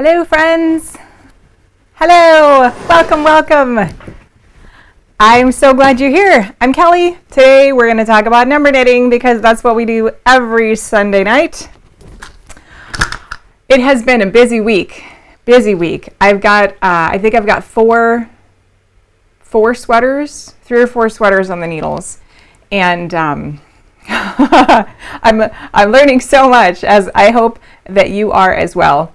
Hello friends. Hello, welcome. I'm so glad you're here. I'm Kelly. Today we're going to talk about number knitting because that's what we do every Sunday night. It has been a busy week. I've got, I think I've got three or four sweaters on the needles. And I'm learning so much, as I hope that you are as well.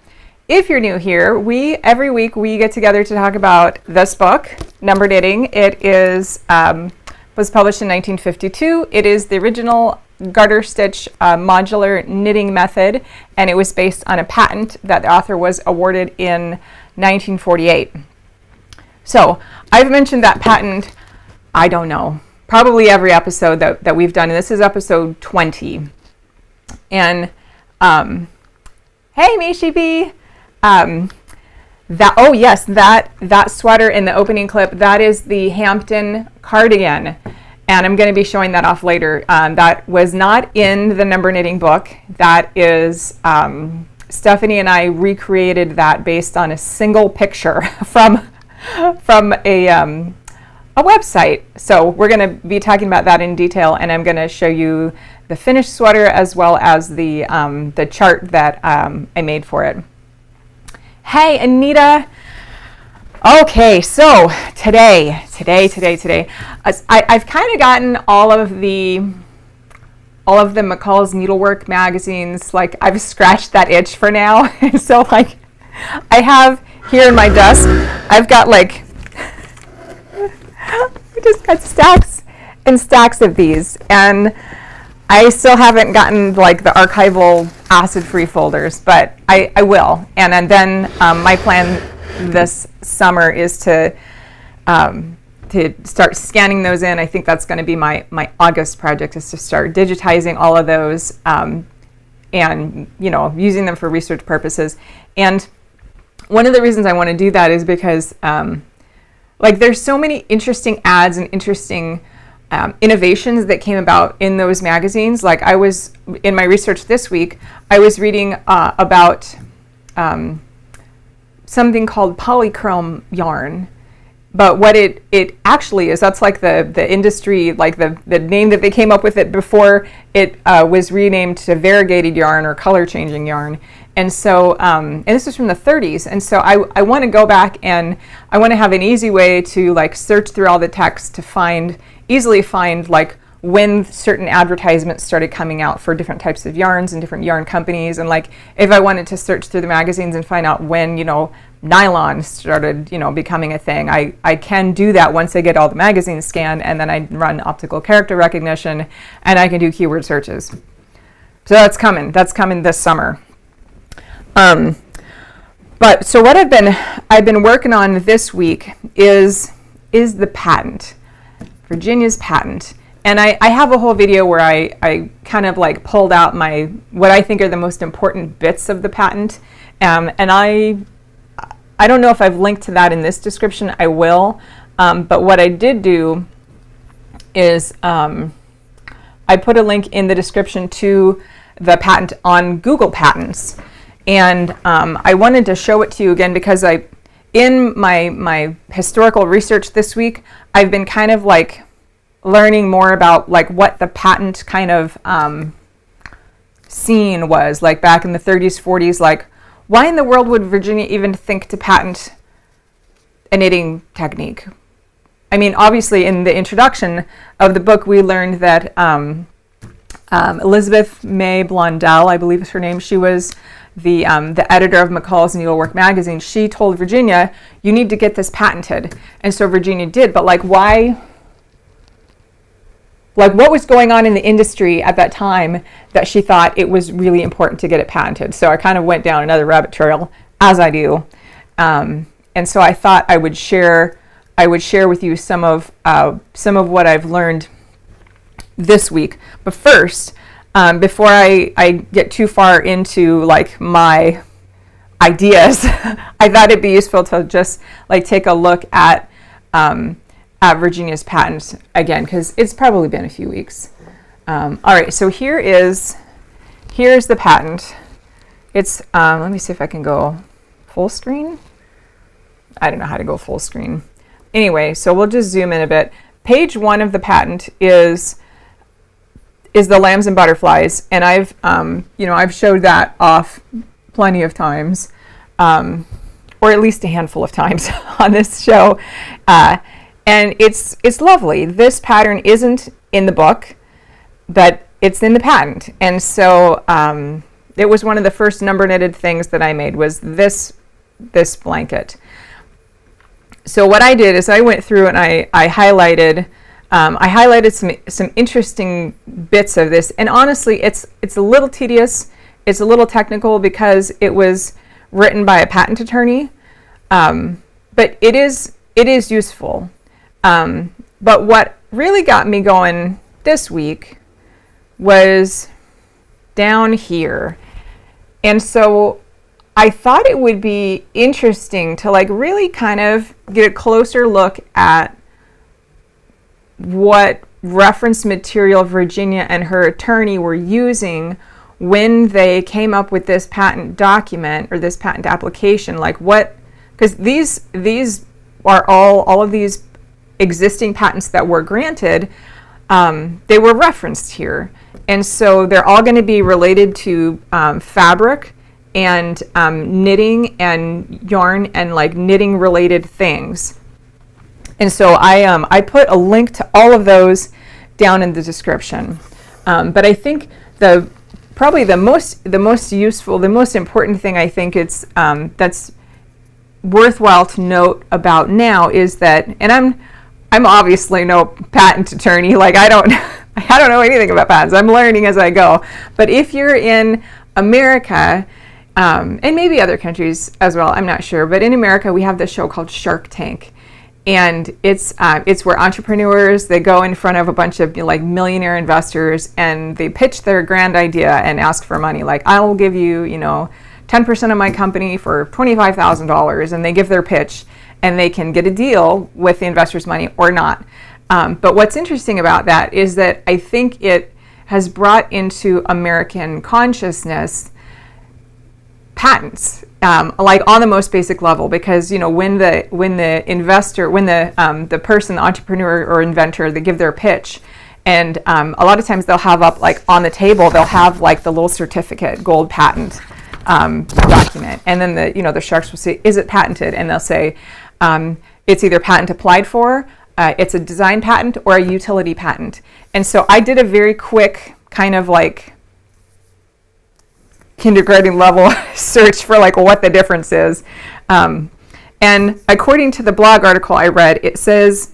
If you're new here, every week we get together to talk about this book, Number Knitting. It was published in 1952. It is the original garter stitch modular knitting method, and it was based on a patent that the author was awarded in 1948. So I've mentioned that patent, I don't know, probably every episode that we've done, and this is episode 20. And hey Mishi B! That sweater in the opening clip, that is the Hampton cardigan, and I'm going to be showing that off later. That was not in the number knitting book. That is Stephanie and I recreated that based on a single picture from a website. So we're going to be talking about that in detail, and I'm going to show you the finished sweater as well as the chart that I made for it. Hey, Anita. Okay, so today, I've kind of gotten all of the McCall's Needlework magazines. Like, I've scratched that itch for now. So, like, I have here in my desk, I've got like, I just got stacks and stacks of these, and I still haven't gotten like the archival acid-free folders, but I will. And then my plan this summer is to start scanning those in. I think that's going to be my August project, is to start digitizing all of those and using them for research purposes. And one of the reasons I want to do that is because there's so many interesting ads and interesting innovations that came about in those magazines. Like, I was, in my research this week, I was reading about something called polychrome yarn. But what it actually is, that's like the industry, like the name that they came up with it before it was renamed to variegated yarn or color changing yarn. And so, and this is from the 30s. And so I want to go back, and I want to have an easy way to like search through all the text to easily find like when certain advertisements started coming out for different types of yarns and different yarn companies. And like, if I wanted to search through the magazines and find out when, nylon started, becoming a thing, I can do that once I get all the magazines scanned, and then I run optical character recognition, and I can do keyword searches. So that's coming this summer. But so what I've been working on this week is the patent, Virginia's patent. And I have a whole video where I kind of like pulled out what I think are the most important bits of the patent. And I don't know if I've linked to that in this description. I will. But what I did do is I put a link in the description to the patent on Google Patents. And I wanted to show it to you again because in my historical research this week, I've been kind of like learning more about like what the patent kind of scene was like back in the 30s, 40s. Like, why in the world would Virginia even think to patent a knitting technique? I mean, obviously in the introduction of the book, we learned that Elizabeth May Blondell, I believe is her name, she was the editor of McCall's Needlework magazine. She told Virginia, you need to get this patented. And so Virginia did. But like, why? Like, what was going on in the industry at that time that she thought it was really important to get it patented? So I kind of went down another rabbit trail, as I do. And so I thought I would share with you some of what I've learned this week. But first, before I get too far into like my ideas, I thought it'd be useful to just like take a look at Virginia's patent again, because it's probably been a few weeks. All right, so here's the patent. It's let me see if I can go full screen. I don't know how to go full screen. Anyway, so we'll just zoom in a bit. Page 1 of the patent is the lambs and butterflies, and I've showed that off plenty of times, or at least a handful of times on this show, and it's lovely. This pattern isn't in the book, but it's in the patent, and so it was one of the first number knitted things that I made was this blanket. So what I did is I went through and I highlighted some interesting bits of this, and honestly, it's a little tedious, it's a little technical because it was written by a patent attorney, but it is useful. But what really got me going this week was down here, and so I thought it would be interesting to like really kind of get a closer look at what reference material Virginia and her attorney were using when they came up with this patent document or this patent application. Like what, because these are all of these existing patents that were granted, they were referenced here. And so they're all going to be related to fabric and knitting and yarn and like knitting related things. And so I put a link to all of those down in the description. But I think probably the most useful, the most important thing I think it's that's worthwhile to note about now is that, and I'm obviously no patent attorney, like I don't know anything about patents. I'm learning as I go. But if you're in America, and maybe other countries as well, I'm not sure, but in America we have this show called Shark Tank, and it's where entrepreneurs, they go in front of a bunch of like millionaire investors and they pitch their grand idea and ask for money. Like, I will give you 10% of my company for $25,000, and they give their pitch and they can get a deal with the investors' money or not. But what's interesting about that is that I think it has brought into American consciousness patents, like on the most basic level, because when the investor, when the person, the entrepreneur or inventor, they give their pitch, and a lot of times they'll have up like on the table, they'll have like the little certificate, gold patent document, and then the sharks will say, is it patented? And they'll say it's either patent applied for, it's a design patent, or a utility patent. And so I did a very quick kind of like kindergarten level search for like what the difference is, and according to the blog article I read, it says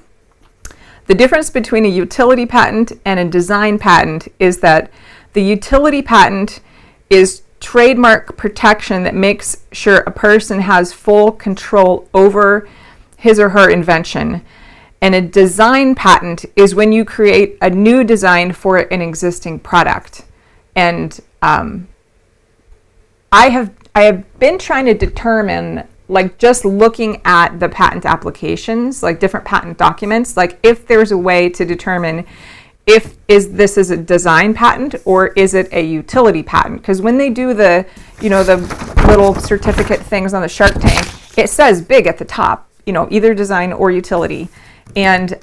the difference between a utility patent and a design patent is that the utility patent is trademark protection that makes sure a person has full control over his or her invention, and a design patent is when you create a new design for an existing product. And I have been trying to determine, like just looking at the patent applications, like different patent documents, like if there's a way to determine if this is a design patent or is it a utility patent. Because when they do the little certificate things on the Shark Tank, it says big at the top, either design or utility. And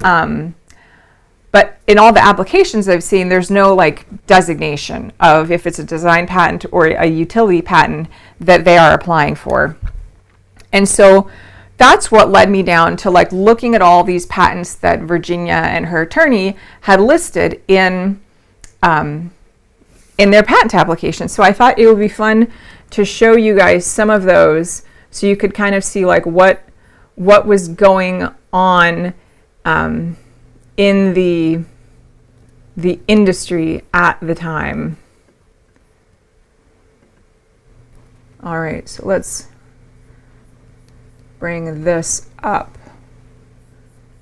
but in all the applications I've seen, there's no like designation of if it's a design patent or a utility patent that they are applying for. And so that's what led me down to like looking at all these patents that Virginia and her attorney had listed in their patent application. So I thought it would be fun to show you guys some of those so you could kind of see like what was going on in the industry at the time. All right, so let's bring this up.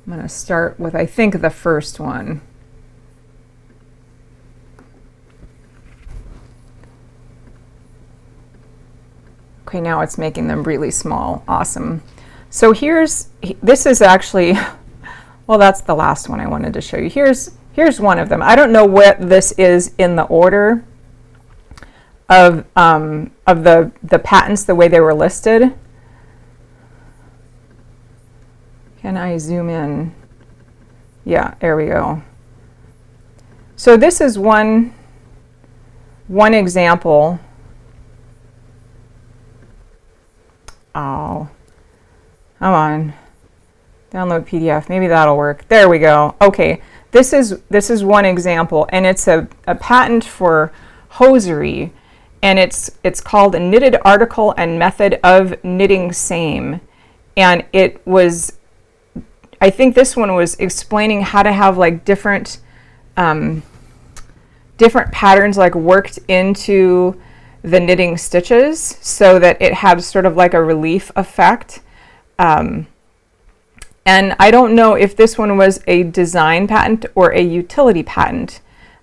I'm going to start with, I think, the first one. Okay, now it's making them really small. Awesome. So this is actually, well, that's the last one I wanted to show you. Here's one of them. I don't know what this is in the order of the patents, the way they were listed. Can I zoom in? Yeah, there we go. So this is one example. Oh, come on. Download PDF. Maybe that'll work. There we go. Okay, this is one example, and it's a patent for hosiery, and it's called a knitted article and method of knitting same. And it was, I think this one was explaining how to have like different patterns like worked into the knitting stitches so that it had sort of like a relief effect. And I don't know if this one was a design patent or a utility patent.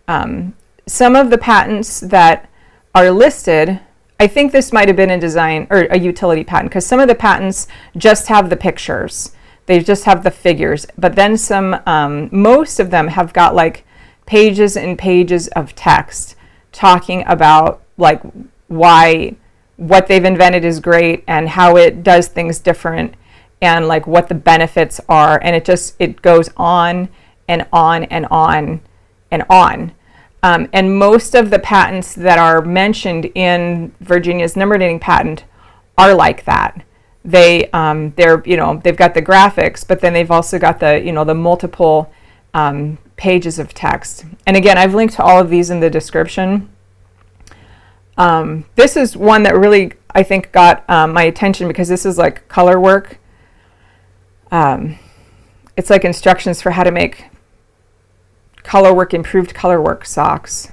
Some of the patents that are listed, I think this might have been a design or a utility patent, because some of the patents just have the pictures. They just have the figures. But then most of them have got like pages and pages of text talking about like why what they've invented is great and how it does things different and like what the benefits are, and it goes on and on and on and on. And most of the patents that are mentioned in Virginia's number knitting patent are like that. They've got the graphics, but then they've also got the multiple pages of text. And again, I've linked to all of these in the description. This is one that really, I think, got my attention because this is like color work. It's like instructions for how to make improved color work socks.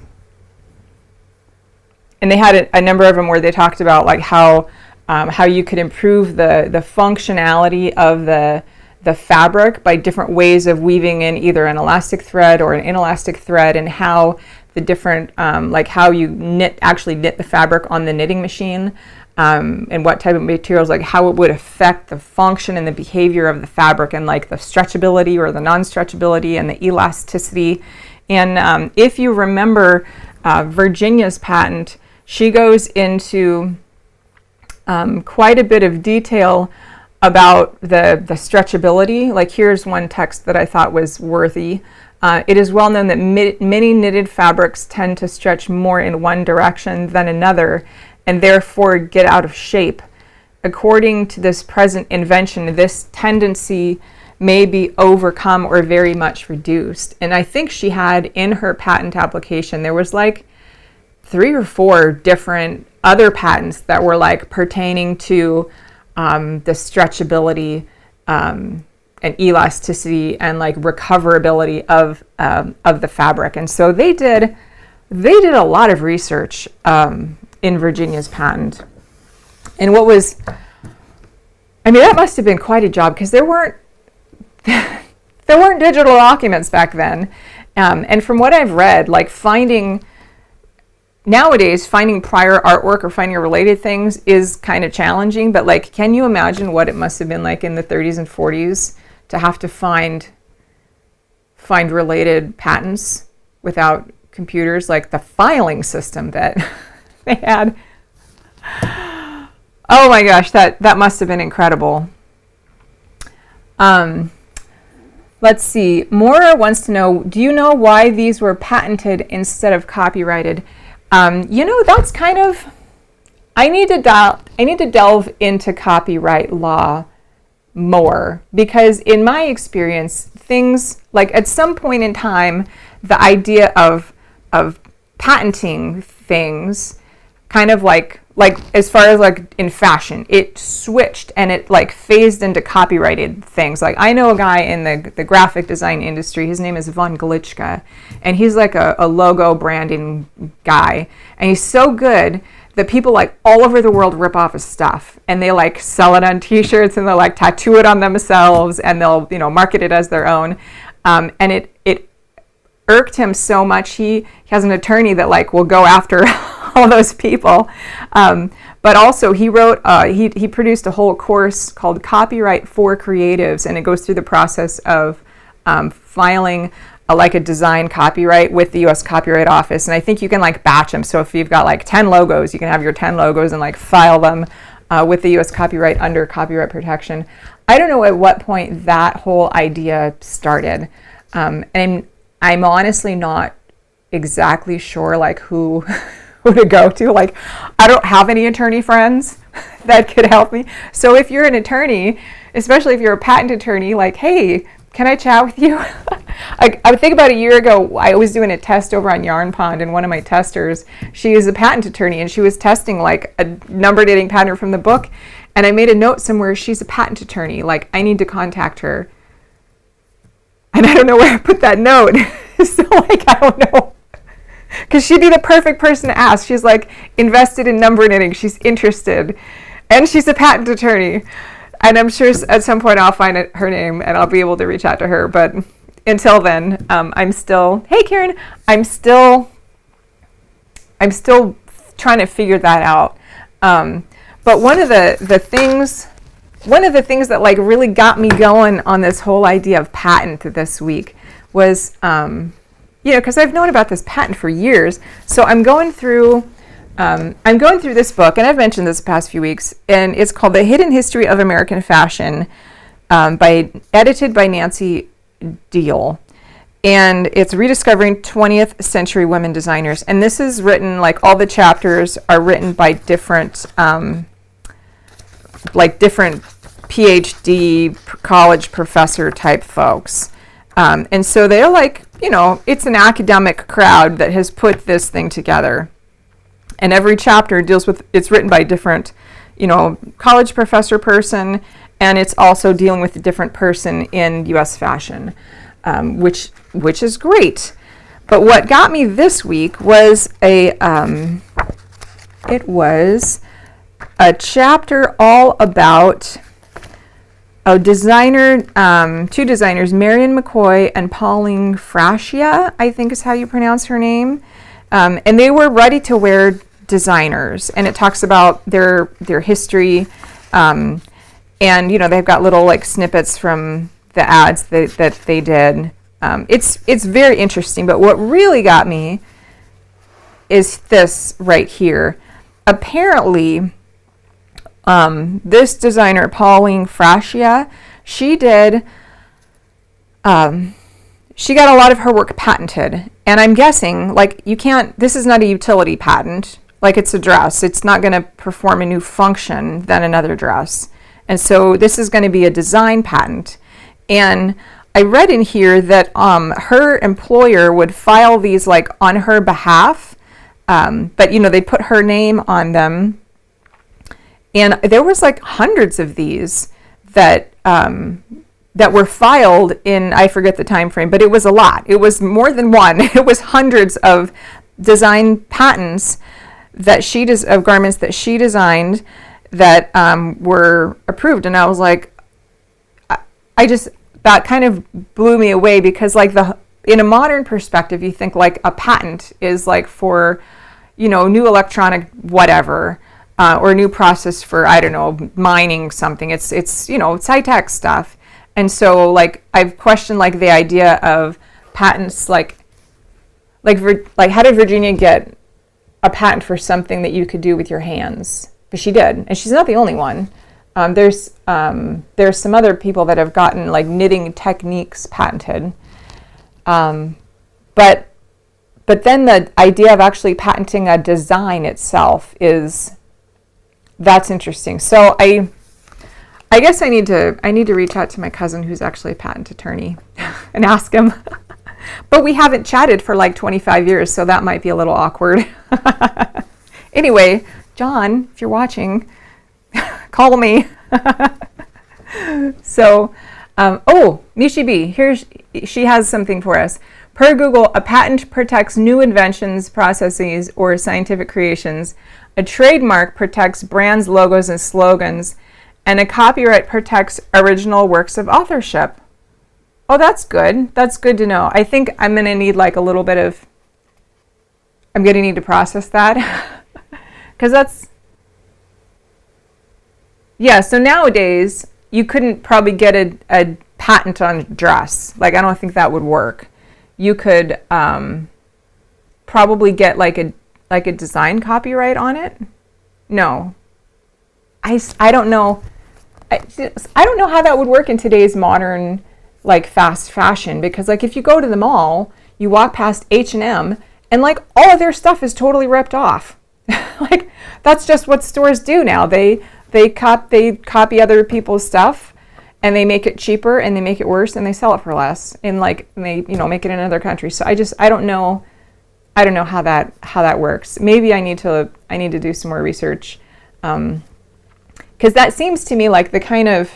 And they had a number of them where they talked about like how you could improve the functionality of the fabric by different ways of weaving in either an elastic thread or an inelastic thread, and how the different like how you actually knit the fabric on the knitting machine, and what type of materials, like how it would affect the function and the behavior of the fabric, and like the stretchability or the non-stretchability and the elasticity. And if you remember Virginia's patent, she goes into quite a bit of detail about the stretchability. Like here's one text that I thought was worthy. It is well known that many knitted fabrics tend to stretch more in one direction than another, and therefore get out of shape. According to this present invention, this tendency may be overcome or very much reduced. And I think she had in her patent application, there was like 3 or 4 different other patents that were like pertaining to the stretchability and elasticity and like recoverability of the fabric. And so they did a lot of research in Virginia's patent. And that must have been quite a job, because there weren't digital documents back then. And from what I've read, like nowadays finding prior artwork or finding related things is kind of challenging, but like, can you imagine what it must have been like in the 30s and 40s to have to find related patents without computers, like the filing system that they had. Oh my gosh, that must have been incredible. Let's see. Maura wants to know, do you know why these were patented instead of copyrighted? That's kind of, I need to delve into copyright law more, because in my experience, things like at some point in time, the idea of patenting things kind of like as far as like in fashion, it switched and it like phased into copyrighted things. Like I know a guy in the graphic design industry, his name is Von Glitchka, and he's like a logo branding guy, and he's so good that people like all over the world rip off his stuff, and they like sell it on t-shirts, and they'll like tattoo it on themselves, and they'll market it as their own. And it irked him so much. He has an attorney that like will go after all those people. But also he wrote, he produced a whole course called Copyright for Creatives, and it goes through the process of filing like a design copyright with the U.S. Copyright Office. And I think you can like batch them. So if you've got like 10 logos, you can have your 10 logos and like file them with the U.S. Copyright under copyright protection. I don't know at what point that whole idea started. And I'm honestly not exactly sure like who to go to. Like, I don't have any attorney friends that could help me. So if you're an attorney, especially if you're a patent attorney, like, hey, can I chat with you? I would think about a year ago, I was doing a test over on Yarn Pond, and one of my testers, she is a patent attorney, and she was testing like a number dating patent from the book. And I made a note somewhere, she's a patent attorney. Like, I need to contact her. And I don't know where I put that note. So like, I don't know. Because she'd be the perfect person to ask. She's like invested in number knitting. She's interested. And she's a patent attorney. And I'm sure at some point I'll find her name and I'll be able to reach out to her. But until then, I'm still, hey Karen, I'm still trying to figure that out. But one of the things that like really got me going on this whole idea of patent this week was, because I've known about this patent for years. So I'm going through this book, and I've mentioned this the past few weeks, and it's called The Hidden History of American Fashion, edited by Nancy Deal. And it's rediscovering 20th century women designers. And this is written, like all the chapters are written by different PhD college professor type folks. And so they're like, it's an academic crowd that has put this thing together. And every chapter deals with, it's written by different, college professor person, and it's also dealing with a different person in U.S. fashion, which is great. But what got me this week was a chapter all about a designer, two designers, Marion McCoy and Pauline Frascia, I think is how you pronounce her name. And they were ready-to-wear designers, and it talks about their history. And they've got little like snippets from the ads that they did. It's very interesting. But what really got me is this right here. Apparently, this designer, Pauline Frascia, she got a lot of her work patented. And I'm guessing, like, this is not a utility patent. Like, it's a dress. It's not going to perform a new function than another dress. And so this is going to be a design patent. And I read in here that her employer would file these, like, on her behalf. But, they put her name on them. And there was like hundreds of these that were filed in, I forget the time frame, but it was a lot. It was more than one. It was hundreds of design patents of garments that she designed that were approved. And I was like, that kind of blew me away, because like in a modern perspective, you think like a patent is like for, new electronic whatever. Or a new process for, I don't know, mining something. It's it's high-tech stuff. And so, like, I've questioned, like, the idea of patents, like how did Virginia get a patent for something that you could do with your hands? But she did, and she's not the only one. There's some other people that have gotten, like, knitting techniques patented. But then the idea of actually patenting a design itself that's interesting. So I guess I need to reach out to my cousin who's actually a patent attorney and ask him. But we haven't chatted for like 25 years, so that might be a little awkward. Anyway, John, if you're watching, call me. So, Nishi B, she has something for us. Per Google, a patent protects new inventions, processes, or scientific creations. A trademark protects brands, logos, and slogans, and a copyright protects original works of authorship. Oh, that's good. That's good to know. I think I'm going to need like a little bit of, I'm going to need to process that. Because so nowadays, you couldn't probably get a patent on a dress. Like, I don't think that would work. You could probably get like a design copyright on it? No. I don't know. I don't know how that would work in today's modern, like, fast fashion, because, like, if you go to the mall, you walk past H&M, and, like, all of their stuff is totally ripped off. Like, that's just what stores do now. They copy other people's stuff, and they make it cheaper, and they make it worse, and they sell it for less, and, like, they, you know, make it in another country. So I don't know how that works. Maybe I need to do some more research, because that seems to me like the kind of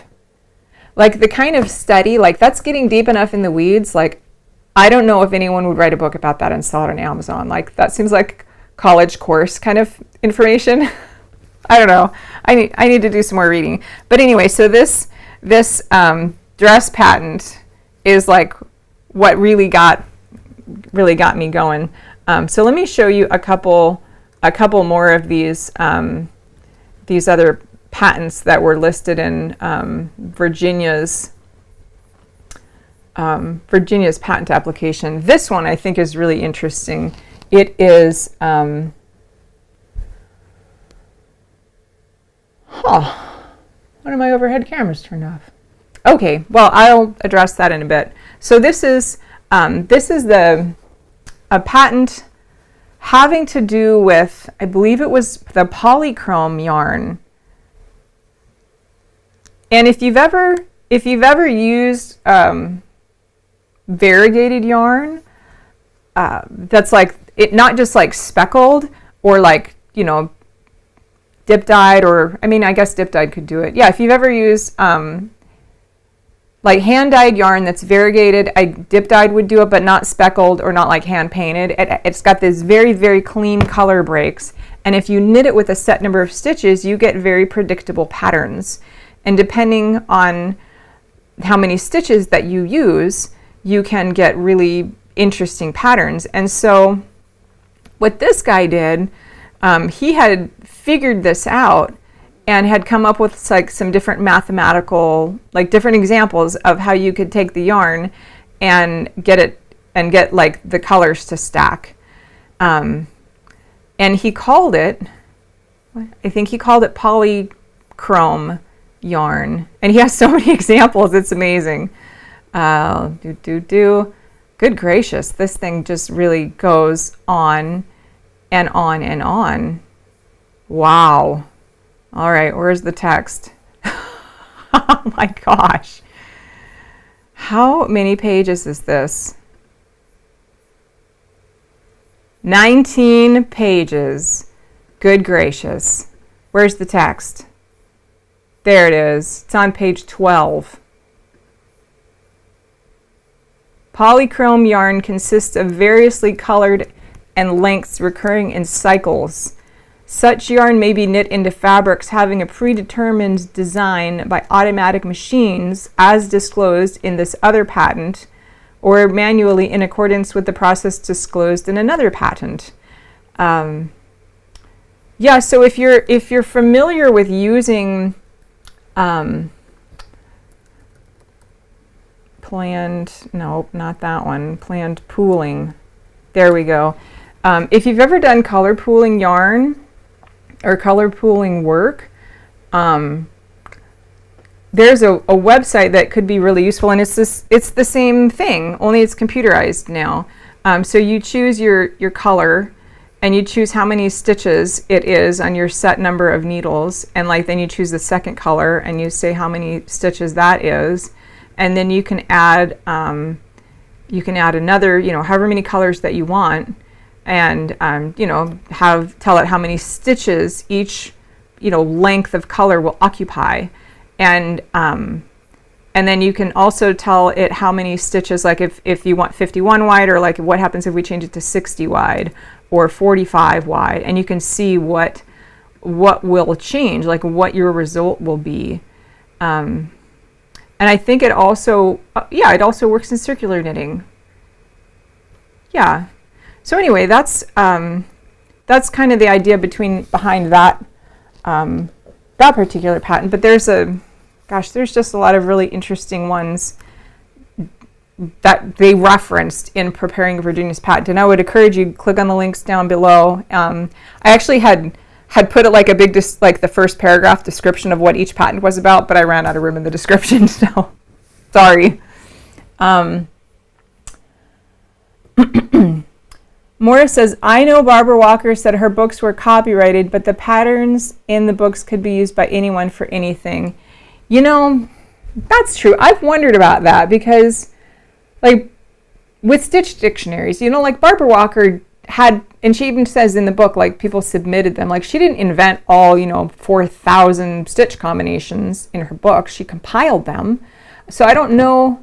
study, like, that's getting deep enough in the weeds. Like, I don't know if anyone would write a book about that and sell it on Amazon. Like, that seems like college course kind of information. I don't know. I need to do some more reading. But anyway, so this dress patent is, like, what really got me going. So let me show you a couple more of these other patents that were listed in Virginia's patent application. This one I think is really interesting. It is, one of my overhead cameras turned off. Okay, well, I'll address that in a bit. So this is a patent having to do with, I believe it was the polychrome yarn. And if you've ever used variegated yarn, that's like it, not just like speckled or like, you know, dip dyed, or I mean, I guess dip dyed could do it. Yeah, if you've ever used like hand dyed yarn that's variegated, dip dyed would do it, but not speckled or not like hand painted. It's got this very, very clean color breaks, and if you knit it with a set number of stitches, you get very predictable patterns. And depending on how many stitches that you use, you can get really interesting patterns. And so what this guy did, he had figured this out and had come up with like some different mathematical, like different examples of how you could take the yarn and get like the colors to stack. And he called it, I think he called it polychrome yarn. And he has so many examples, it's amazing. Good gracious, this thing just really goes on and on and on. Wow. All right, where's the text? Oh my gosh. How many pages is this? 19 pages. Good gracious. Where's the text? There it is. It's on page 12. Polychrome yarn consists of variously colored and lengths recurring in cycles. Such yarn may be knit into fabrics having a predetermined design by automatic machines, as disclosed in this other patent, or manually in accordance with the process disclosed in another patent. Yeah, so if you're familiar with using planned pooling. There we go. If you've ever done color pooling yarn or color pooling work, there's a website that could be really useful, and it's the same thing, only it's computerized now. So you choose your color, and you choose how many stitches it is on your set number of needles, and like then you choose the second color and you say how many stitches that is, and then you can add another, you know, however many colors that you want, and you know, tell it how many stitches each, you know, length of color will occupy, and then you can also tell it how many stitches, like if you want 51 wide, or like what happens if we change it to 60 wide or 45 wide, and you can see what will change, like what your result will be. And I think it also, it also works in circular knitting. Yeah. So anyway, that's kind of the idea behind that particular patent. But there's just a lot of really interesting ones that they referenced in preparing Virginia's patent. And I would encourage you to click on the links down below. I actually had had put it like a big, like the first paragraph description of what each patent was about, but I ran out of room in the description, so sorry. Morris says, I know Barbara Walker said her books were copyrighted, but the patterns in the books could be used by anyone for anything. You know, that's true. I've wondered about that because, like, with Stitch dictionaries, you know, like Barbara Walker had, and she even says in the book, like, people submitted them. Like, she didn't invent all, 4,000 Stitch combinations in her book. She compiled them. So I don't know,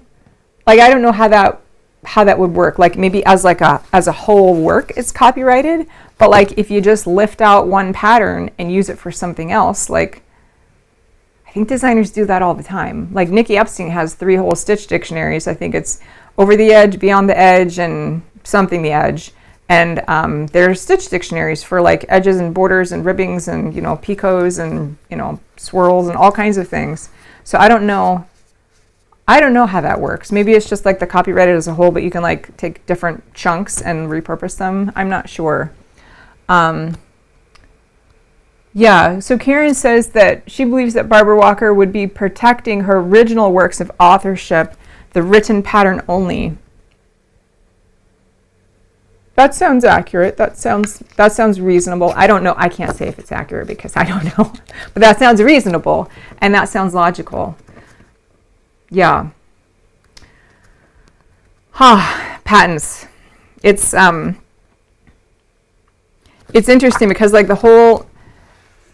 how that would work. Like, maybe as a whole work, it's copyrighted. But, like, if you just lift out one pattern and use it for something else, like, I think designers do that all the time. Like, Nikki Epstein has 3 whole Stitch dictionaries. I think it's Over the Edge, Beyond the Edge, and Something the Edge. And there's Stitch dictionaries for, like, edges and borders and ribbings and, picots and, swirls and all kinds of things. So I don't know how that works. Maybe it's just like the copyrighted as a whole, but you can, like, take different chunks and repurpose them. I'm not sure. Yeah, so Karen says that she believes that Barbara Walker would be protecting her original works of authorship, the written pattern only. That sounds accurate. That sounds reasonable. I don't know. I can't say if it's accurate because I don't know. But that sounds reasonable and that sounds logical. Yeah. Patents. It's interesting because, like,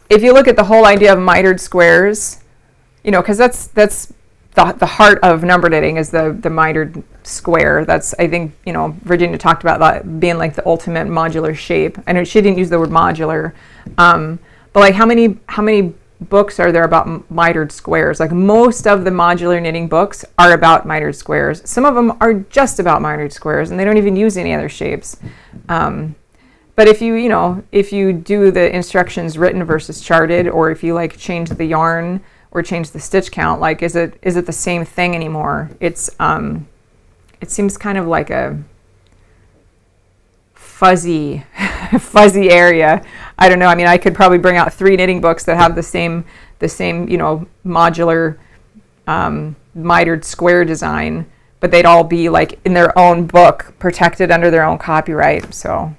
if you look at the whole idea of mitered squares, because that's the heart of number knitting is the mitered square. That's, I think, Virginia talked about that being like the ultimate modular shape. I know she didn't use the word modular, but, like, how many books are there about mitered squares? Like, most of the modular knitting books are about mitered squares. Some of them are just about mitered squares, and they don't even use any other shapes. But if you do the instructions written versus charted, or if you, like, change the yarn or change the stitch count, like, is it the same thing anymore? It seems kind of like a fuzzy area. I don't know. I mean, I could probably bring out 3 knitting books that have the same modular mitered square design, but they'd all be, like, in their own book, protected under their own copyright. So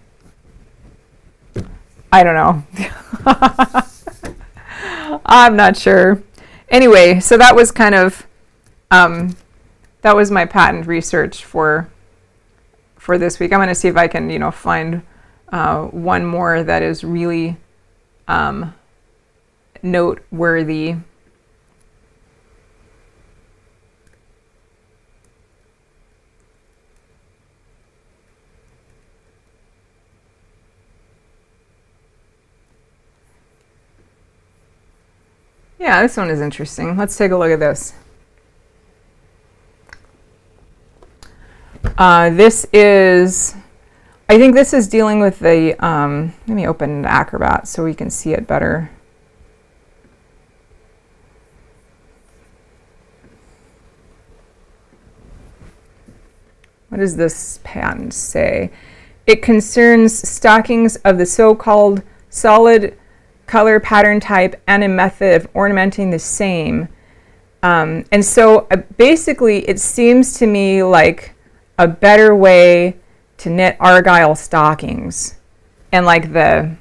I don't know. I'm not sure. Anyway, so that was kind of that was my patent research for this week. I'm going to see if I can, find one more that is really noteworthy. Yeah, this one is interesting. Let's take a look at this. I think this is dealing with the, let me open Acrobat so we can see it better. What does this patent say? It concerns stockings of the so-called solid color pattern type and a method of ornamenting the same. And so basically it seems to me like a better way to knit argyle stockings, and, like, the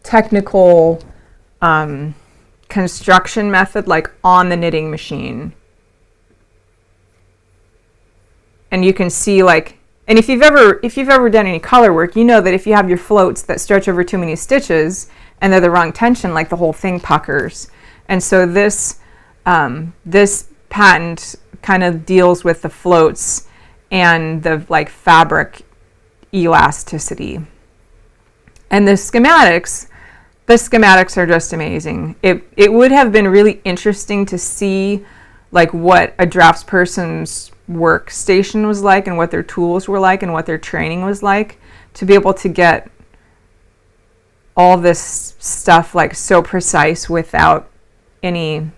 technical construction method, like, on the knitting machine. And you can see, like, and if you've ever done any color work, you know that if you have your floats that stretch over too many stitches and they're the wrong tension, like, the whole thing puckers. And so this patent kind of deals with the floats and the, like, fabric elasticity. And the schematics are just amazing. It would have been really interesting to see, like, what a draftsperson's workstation was like and what their tools were like and what their training was like, to be able to get all this stuff, like, so precise without any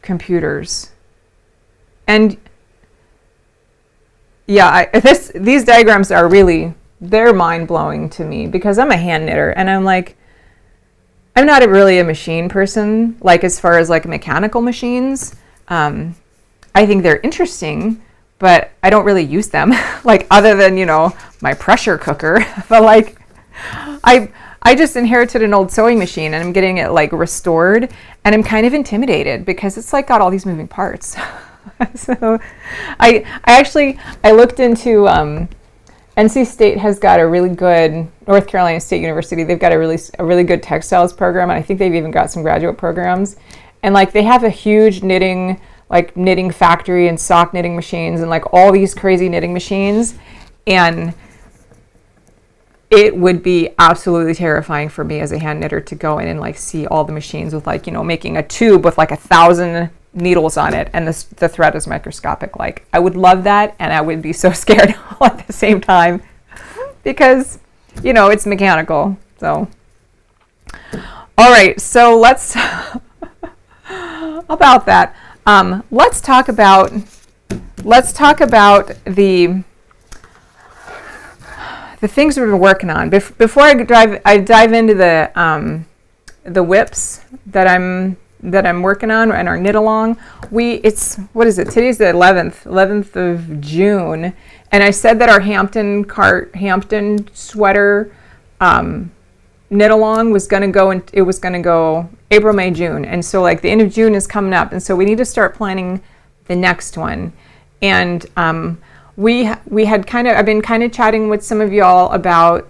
computers. And yeah, these diagrams are really, they're mind-blowing to me because I'm a hand knitter, and I'm like, I'm not really a machine person, like as far as like mechanical machines. I think they're interesting, but I don't really use them, like other than, my pressure cooker. But like, I just inherited an old sewing machine, and I'm getting it like restored, and I'm kind of intimidated because it's like got all these moving parts. So I looked into, NC State has got a really good, North Carolina State University, they've got a really good textiles program, and I think they've even got some graduate programs. And like they have a huge knitting factory and sock knitting machines and like all these crazy knitting machines. And it would be absolutely terrifying for me as a hand knitter to go in and like see all the machines with like, making a tube with like 1,000 needles on it, and the thread is microscopic. Like, I would love that, and I would be so scared all at the same time because, it's mechanical. So, all right, so let's about that. Let's talk about the things we've been working on. Before I dive into the whips that I'm working on and our knit along. What is it? Today's the 11th of June, and I said that our Hampton sweater knit along was going to go, and it was going to go April, May, June, and so like the end of June is coming up, and so we need to start planning the next one. And I've been kind of chatting with some of y'all about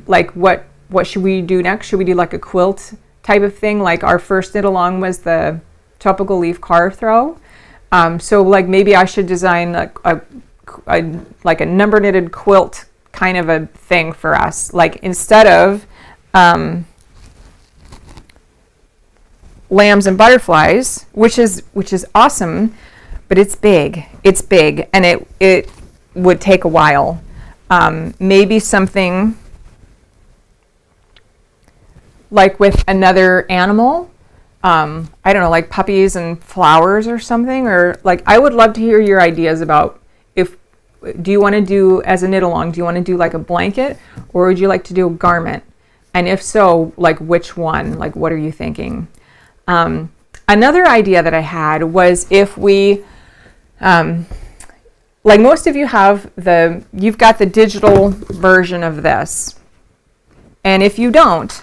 like what should we do next? Should we do like a quilt type of thing? Like our first knit along was the tropical leaf carve throw. So like maybe I should design like a number knitted quilt kind of a thing for us. Like instead of lambs and butterflies, which is awesome, but it's big, and it would take a while. Maybe something like with another animal, I don't know, like puppies and flowers or something, or like I would love to hear your ideas about do you want to do, as a knit along, do you want to do like a blanket, or would you like to do a garment? And if so, like which one? Like what are you thinking? Another idea that I had was if we, like most of you you've got the digital version of this. And if you don't,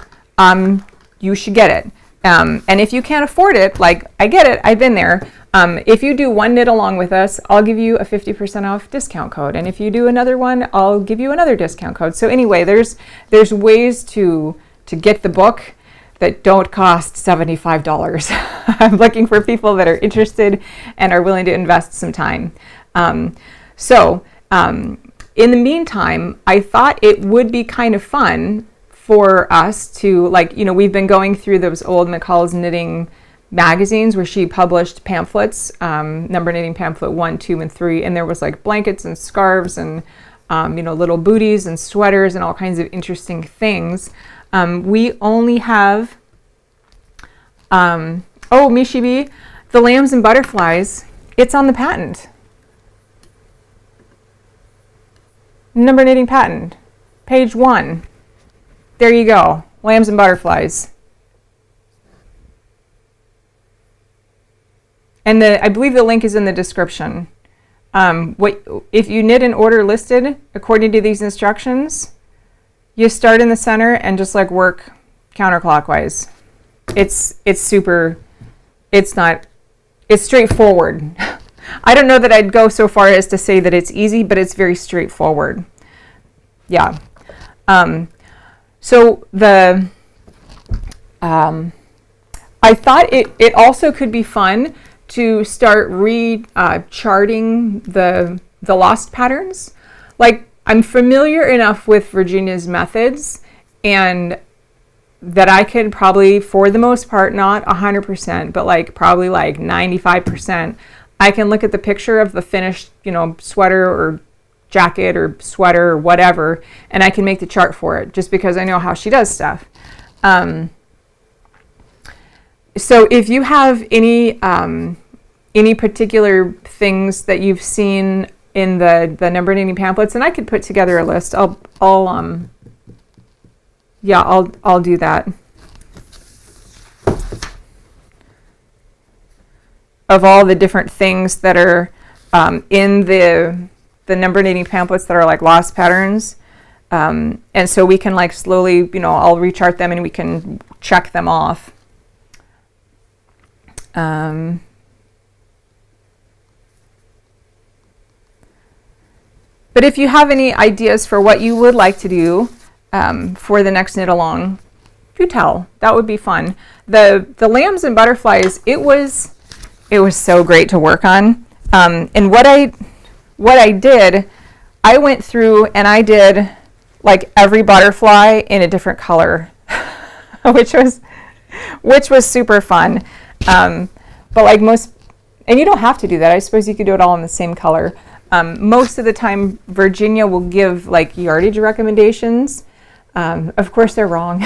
you should get it. And if you can't afford it, like I get it, I've been there. If you do one knit along with us, I'll give you a 50% off discount code. And if you do another one, I'll give you another discount code. So anyway, there's ways to get the book that don't cost $75. I'm looking for people that are interested and are willing to invest some time. So in the meantime, I thought it would be kind of fun for us to, like, we've been going through those old McCall's Knitting magazines where she published pamphlets, number knitting pamphlet 1, 2, and 3, and there was like blankets and scarves and little booties and sweaters and all kinds of interesting things. We only have Mishibi, the lambs and butterflies, it's on the patent. Number knitting patent, page 1. There you go, lambs and butterflies. And I believe the link is in the description. If you knit an order listed according to these instructions, you start in the center and just like work counterclockwise. It's straightforward. I don't know that I'd go so far as to say that it's easy, but it's very straightforward. Yeah. So I thought it also could be fun to start charting the lost patterns. Like, I'm familiar enough with Virginia's methods, and that I could probably, for the most part, not 100%, but like probably like 95%, I can look at the picture of the finished, sweater or jacket or sweater or whatever, and I can make the chart for it just because I know how she does stuff. So if you have any particular things that you've seen in the number knitting pamphlets, and I could put together a list. I'll do that. Of all the different things that are in the number knitting pamphlets that are like lost patterns. And so we can like slowly, I'll rechart them and we can check them off. But if you have any ideas for what you would like to do for the next knit along, do tell. That would be fun. The lambs and butterflies, it was so great to work on. And what I did, I went through and I did like every butterfly in a different color, which was super fun. But like most, and you don't have to do that. I suppose you could do it all in the same color. Most of the time, Virginia will give like yardage recommendations. Of course, they're wrong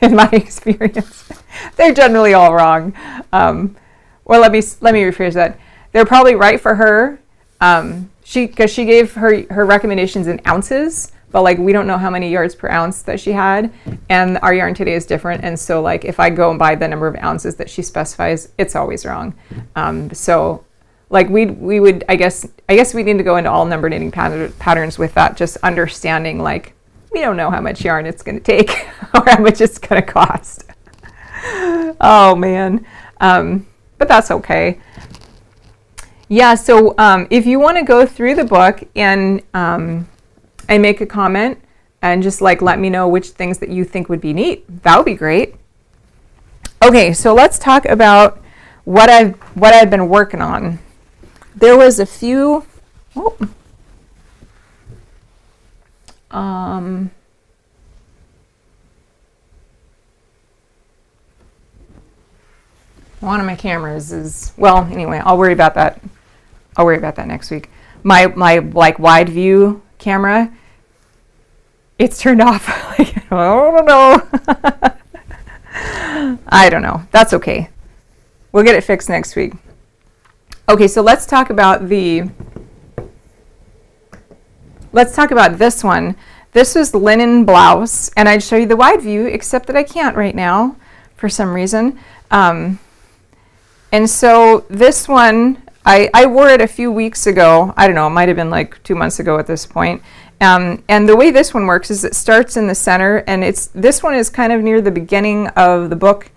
in my experience. They're generally all wrong. Or let me rephrase that. They're probably right for her. Because she gave her recommendations in ounces, but like we don't know how many yards per ounce that she had, and our yarn today is different. And so like if I go and buy the number of ounces that she specifies, it's always wrong. So like we would I guess we need to go into all number knitting patterns with that, just understanding like we don't know how much yarn it's going to take or how much it's going to cost. Oh man, but that's okay. Yeah, so if you want to go through the book and make a comment and just like let me know which things that you think would be neat, that would be great. Okay, so let's talk about what I've been working on. There was a few. One of my cameras is, well, anyway, I'll worry about that next week. My like wide view camera, it's turned off. Like, I don't know. I don't know. That's okay. We'll get it fixed next week. Okay, so let's talk about this one. This is linen blouse, and I'd show you the wide view, except that I can't right now for some reason. And so this one, I wore it a few weeks ago. I don't know, it might have been like 2 months ago at this point. And the way this one works is it starts in the center, and this one is kind of near the beginning of the book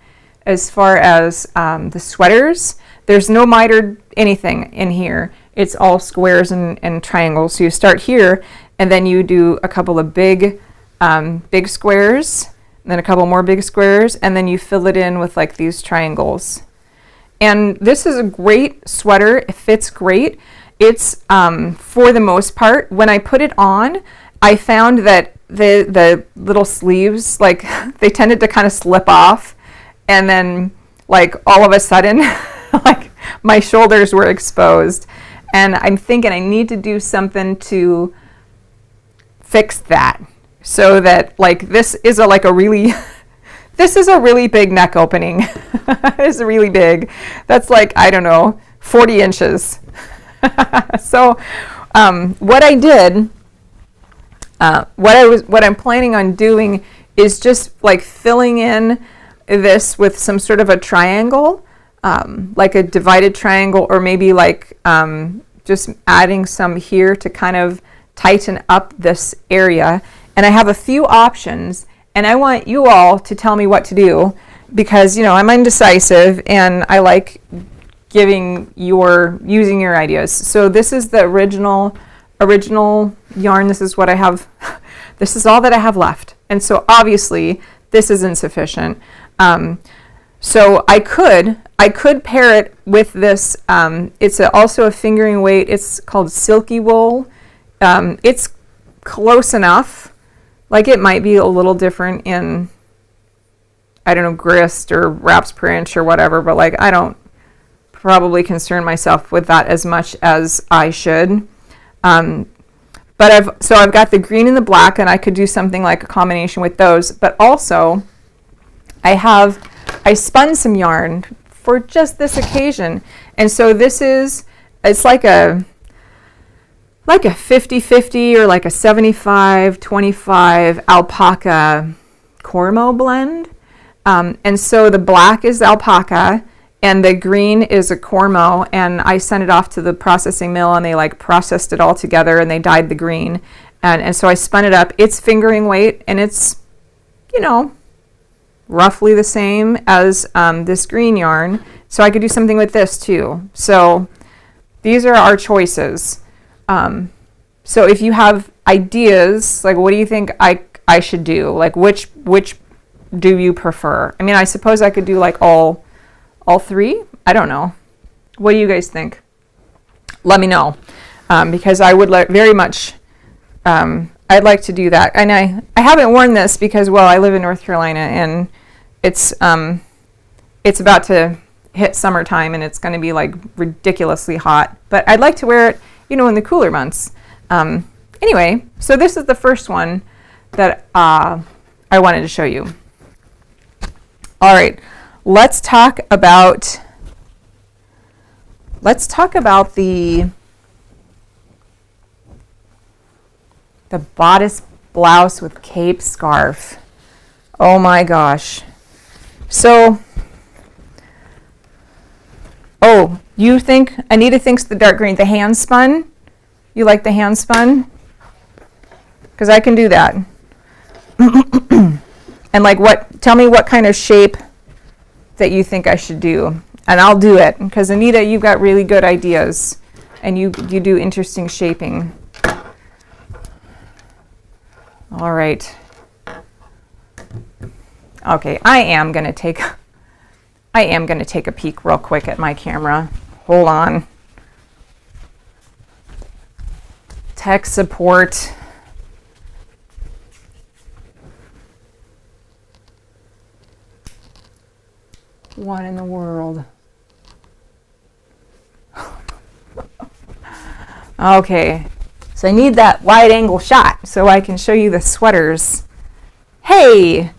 as far as the sweaters. There's no mitered anything in here. It's all squares and triangles. So you start here, and then you do a couple of big squares, and then a couple more big squares, and then you fill it in with like these triangles. And this is a great sweater. It fits great. It's, for the most part, when I put it on, I found that the little sleeves, like they tended to kind of slip off. And then like all of a sudden, like my shoulders were exposed. And I'm thinking I need to do something to fix that so that like this is a really big neck opening. It's really big. That's like, I don't know, 40 inches. So what I did, what I'm planning on doing is just like filling in this with some sort of a triangle, like a divided triangle, or maybe like just adding some here to kind of tighten up this area. And I have a few options, and I want you all to tell me what to do, because I'm indecisive and I like using your ideas. So this is the original yarn. This is what I have. This is all that I have left. And so obviously this is insufficient. So I could pair it with this. It's also a fingering weight. It's called silky wool. It's close enough. Like it might be a little different in, I don't know, grist or wraps per inch or whatever, but like I don't probably concern myself with that as much as I should. But I've got the green and the black, and I could do something like a combination with those. But also I spun some yarn for just this occasion. And so it's like like a 50-50 or like a 75-25 alpaca cormo blend. And so the black is alpaca and the green is a cormo, and I sent it off to the processing mill and they like processed it all together and they dyed the green. And so I spun it up. It's fingering weight and it's, you know, roughly the same as this green yarn. So I could do something with this too. So these are our choices. So if you have ideas, like what do you think I should do? Like which do you prefer? I mean, I suppose I could do like all three. I don't know. What do you guys think? Let me know, because I would very much. I'd like to do that. And I haven't worn this because, well, I live in North Carolina and it's about to hit summertime and it's going to be like ridiculously hot. But I'd like to wear it, you know, in the cooler months. Anyway, so this is the first one that I wanted to show you. All right, let's talk about the bodice blouse with cape scarf. Oh my gosh. So, oh, you think, Anita thinks the dark green, the hand spun? You like the hand spun? Because I can do that. And like tell me what kind of shape that you think I should do. And I'll do it. Because Anita, you've got really good ideas. And you do interesting shaping. All right. Okay, I am going to take a peek real quick at my camera. Hold on. Tech support. What in the world? Okay, so I need that wide angle shot so I can show you the sweaters. Hey!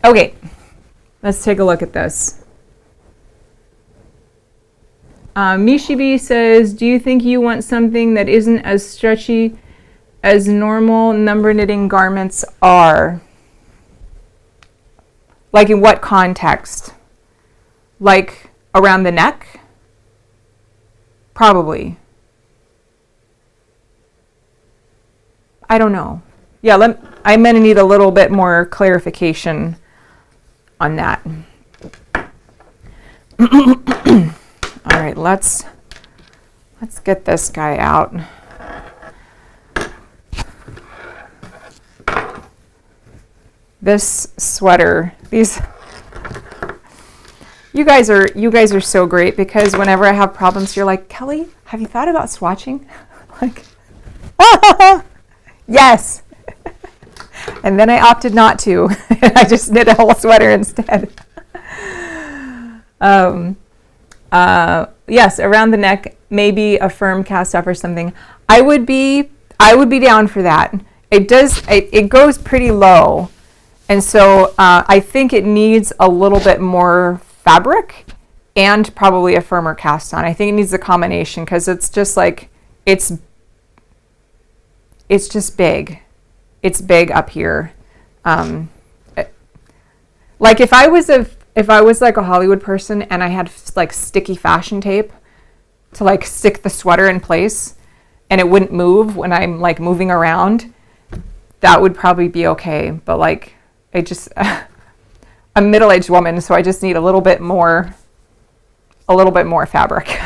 Okay, let's take a look at this. Mishibi says, do you think you want something that isn't as stretchy as normal number knitting garments are? Like in what context? Like around the neck? Probably. I don't know. Yeah, I'm going to need a little bit more clarification on that. All right, let's get this guy out. This sweater, you guys are so great, because whenever I have problems, you're like, Kelly, have you thought about swatching? Like, yes. And then I opted not to. I just knit a whole sweater instead. Yes, around the neck, maybe a firm cast off or something. I would be down for that. It goes pretty low. And so I think it needs a little bit more fabric and probably a firmer cast on. I think it needs a combination, because it's just like, it's just big. It's big up here. Like if I was like a Hollywood person and I had like sticky fashion tape to like stick the sweater in place and it wouldn't move when I'm like moving around, that would probably be okay. But like, I'm a middle-aged woman, so I just need a little bit more fabric.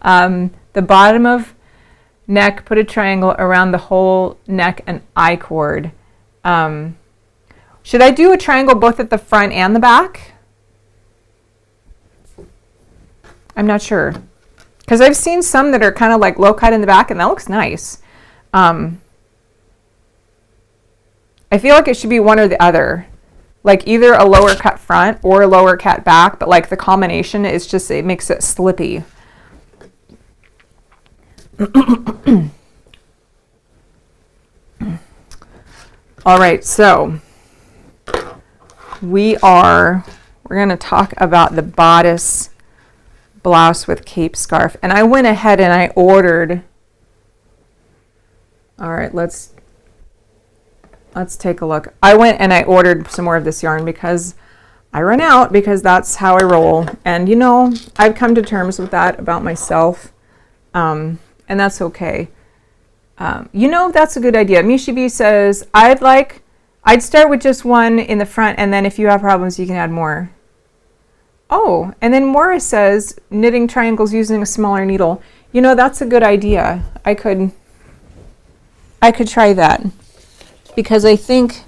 The bottom of neck, put a triangle around the whole neck and I-cord. Should I do a triangle both at the front and the back? I'm not sure. Because I've seen some that are kind of like low cut in the back, and that looks nice. I feel like it should be one or the other. Like either a lower cut front or a lower cut back, but like the combination is just, it makes it slippy. All right, so we're going to talk about the bodice blouse with cape scarf. And I went ahead and I ordered, all right, let's take a look. I went and I ordered some more of this yarn because I run out, because that's how I roll. And you know, I've come to terms with that about myself. And that's okay. You know, that's a good idea. Mishi B says, I'd start with just one in the front, and then if you have problems, you can add more. Oh, and then Morris says, knitting triangles using a smaller needle. You know, that's a good idea. I could try that, because I think,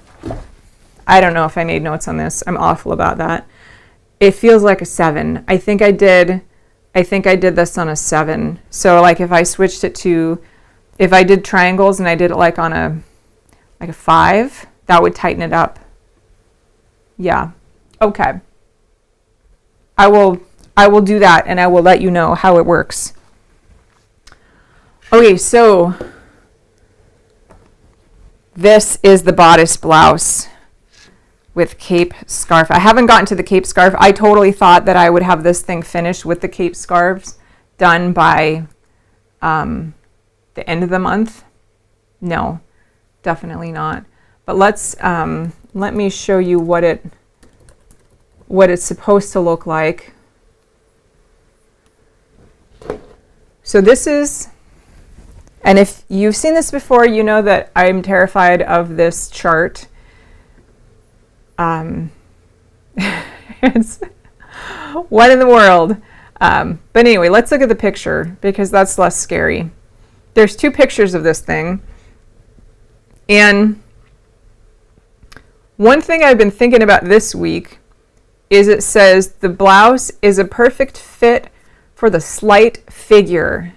I don't know if I made notes on this. I'm awful about that. It feels like a 7. I think I did this on a 7. So like if I switched it to, if I did triangles and I did it like on a 5, that would tighten it up. Yeah. Okay. I will do that, and I will let you know how it works. Okay, so this is the bodice blouse with cape scarf. I haven't gotten to the cape scarf. I totally thought that I would have this thing finished with the cape scarves done by the end of the month. No, definitely not. But let me show you what it's supposed to look like. So this is, and if you've seen this before, you know that I'm terrified of this chart. It's what in the world? But anyway, let's look at the picture, because that's less scary. There's 2 pictures of this thing. And one thing I've been thinking about this week is it says the blouse is a perfect fit for the slight figure.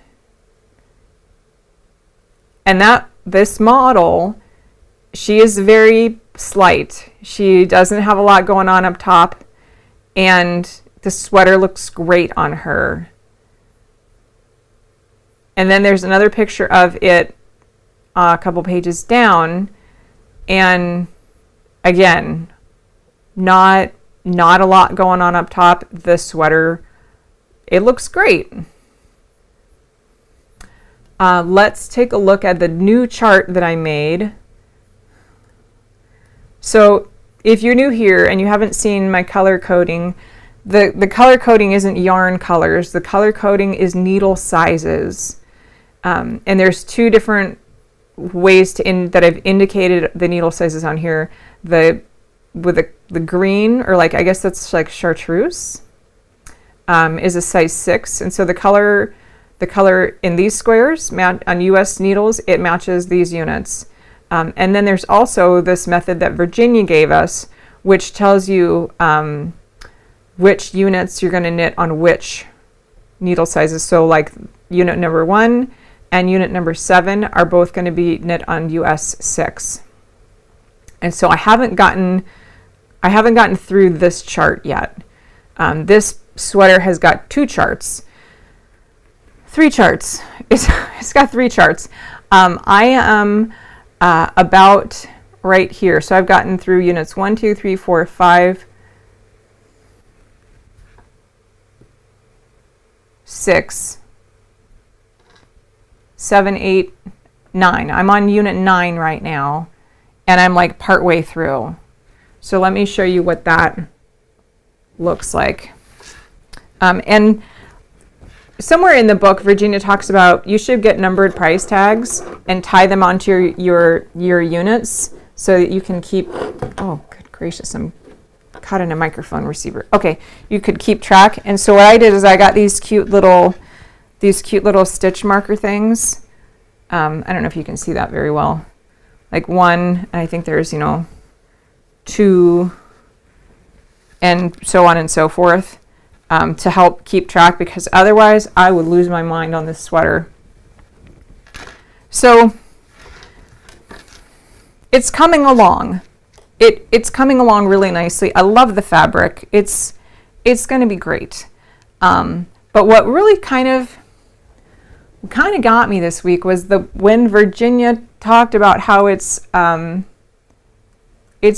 And that this model, she is very slight. She doesn't have a lot going on up top, and the sweater looks great on her. And then there's another picture of it a couple pages down, and again, not a lot going on up top. The sweater, it looks great. Let's take a look at the new chart that I made. So if you're new here and you haven't seen my color coding, the color coding isn't yarn colors. The color coding is needle sizes. And there's 2 different ways that I've indicated the needle sizes on here. With the green, or like, I guess that's like chartreuse, is a size 6. And so the color in these squares on US needles, it matches these units. And then there's also this method that Virginia gave us, which tells you which units you're going to knit on which needle sizes. So like unit number 1 and unit number 7 are both going to be knit on US 6. And so I haven't gotten through this chart yet. This sweater has got 2 charts. 3 charts. It's got 3 charts. I am about right here. So I've gotten through units 1, 2, 3, 4, 5, 6, 7, 8, 9. I'm on unit 9 right now, and I'm like partway through. So let me show you what that looks like. And somewhere in the book, Virginia talks about you should get numbered price tags and tie them onto your units so that you can keep, oh, good gracious, I'm caught in a microphone receiver. Okay, you could keep track. And so what I did is I got these cute little stitch marker things. I don't know if you can see that very well. Like 1, and I think there's, 2, and so on and so forth. To help keep track, because otherwise I would lose my mind on this sweater. So it's coming along. It's coming along really nicely. I love the fabric. It's going to be great. But what really kind of got me this week was when Virginia talked about how it's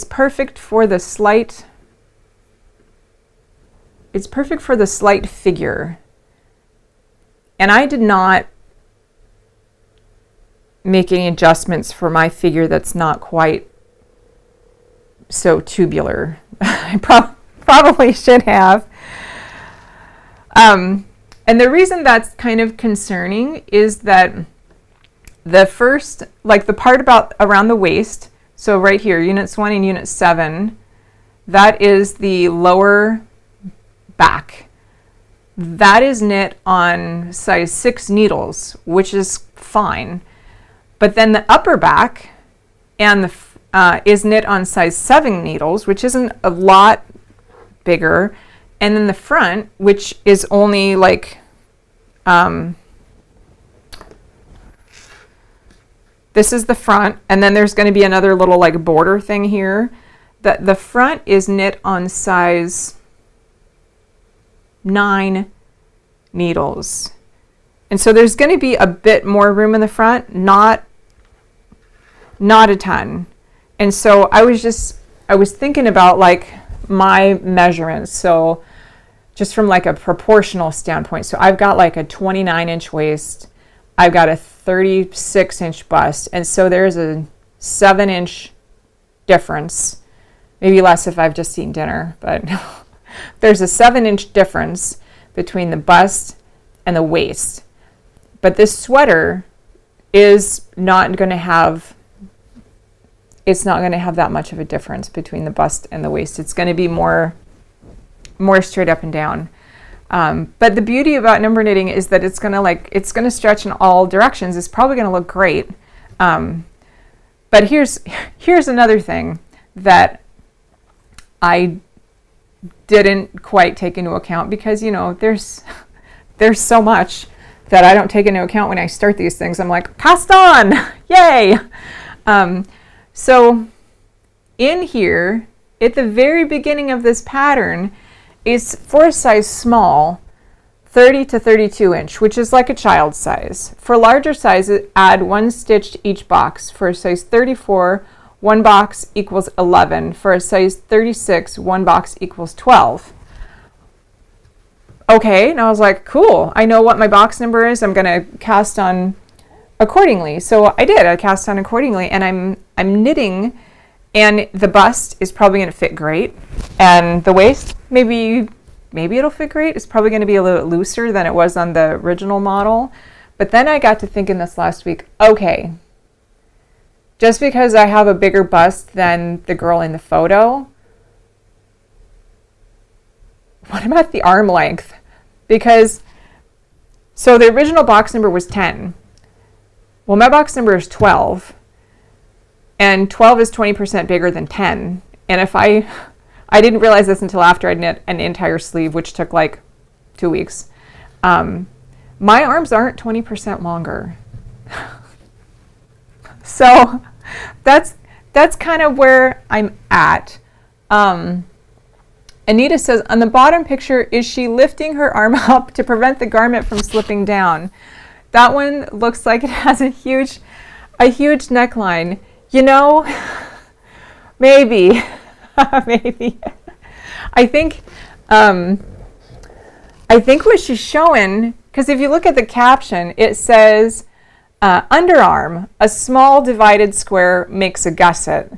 perfect for the slight. It's perfect for the slight figure. And I did not make any adjustments for my figure that's not quite so tubular. I probably should have. And the reason that's kind of concerning is that the first, like the part about around the waist, so right here, units 1 and unit 7, that is the lower back. That is knit on size 6 needles, which is fine. But then the upper back and the is knit on size 7 needles, which isn't a lot bigger. And then the front, which is only like, this is the front, and then there's going to be another little like border thing here. The front is knit on size 9 needles. And so there's going to be a bit more room in the front, not a ton. And so I was thinking about like my measurements. So just from like a proportional standpoint. So I've got like a 29-inch waist. I've got a 36-inch bust. And so there's a 7-inch difference. Maybe less if I've just eaten dinner, but there's a 7-inch difference between the bust and the waist. But this sweater is not going to have, it's not going to have that much of a difference between the bust and the waist. It's going to be more straight up and down. But the beauty about number knitting is that it's going to stretch in all directions. It's probably going to look great. But here's another thing that I didn't quite take into account, because there's so much that I don't take into account when I start these things. I'm like, cast on, yay! So in here, at the very beginning of this pattern, is for a size small, 30 to 32 inch, which is like a child size. For larger sizes, add 1 stitch to each box. For a size 34, 1 box equals 11. For a size 36, 1 box equals 12. Okay, and I was like, cool, I know what my box number is. I'm gonna cast on accordingly. So I did, I cast on accordingly, and I'm knitting, and the bust is probably gonna fit great. And the waist, maybe it'll fit great. It's probably gonna be a little bit looser than it was on the original model. But then I got to thinking this last week, okay, just because I have a bigger bust than the girl in the photo, what about the arm length? Because, so the original box number was 10. Well, my box number is 12. And 12 is 20% bigger than 10. And if I didn't realize this until after I'd knit an entire sleeve, which took like 2 weeks. My arms aren't 20% longer. So that's kind of where I'm at. Anita says, on the bottom picture, is she lifting her arm up to prevent the garment from slipping down? That one looks like it has a huge neckline. Maybe, maybe. I think what she's showing, because if you look at the caption, it says, underarm, a small divided square makes a gusset.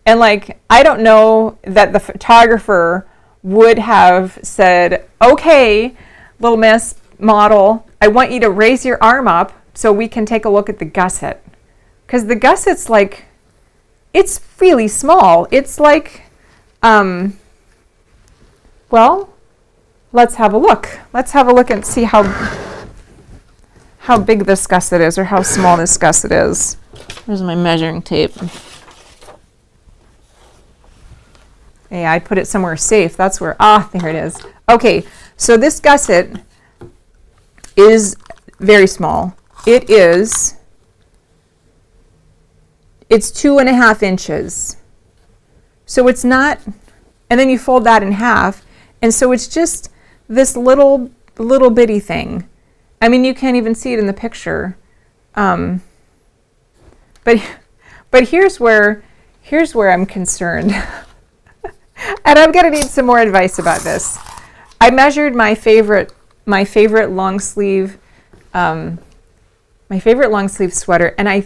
And I don't know that the photographer would have said, okay, little miss model, I want you to raise your arm up so we can take a look at the gusset. Because the gusset's it's really small. It's well, let's have a look. Let's have a look and see how big this gusset is, or how small this gusset is. Here's my measuring tape. Hey, I put it somewhere safe. That's where, there it is. Okay, so this gusset is very small. It's 2.5 inches. So it's not, and then you fold that in half, and so it's just this little bitty thing. I mean, you can't even see it in the picture. But here's where I'm concerned. And I'm gonna need some more advice about this. I measured my favorite long sleeve My favorite long sleeve sweater, and I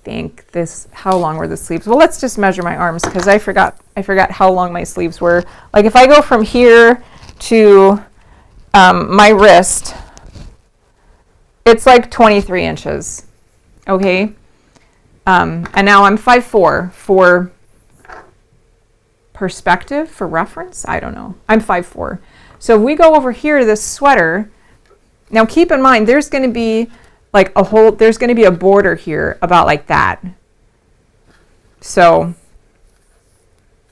think this, how long were the sleeves? Well, let's just measure my arms because I forgot how long my sleeves were. Like if I go from here to my wrist, it's like 23 inches, okay? And now I'm 5'4", for perspective, for reference, I don't know. I'm 5'4". So if we go over here to this sweater, now keep in mind there's going to be like there's going to be a border here about like that. So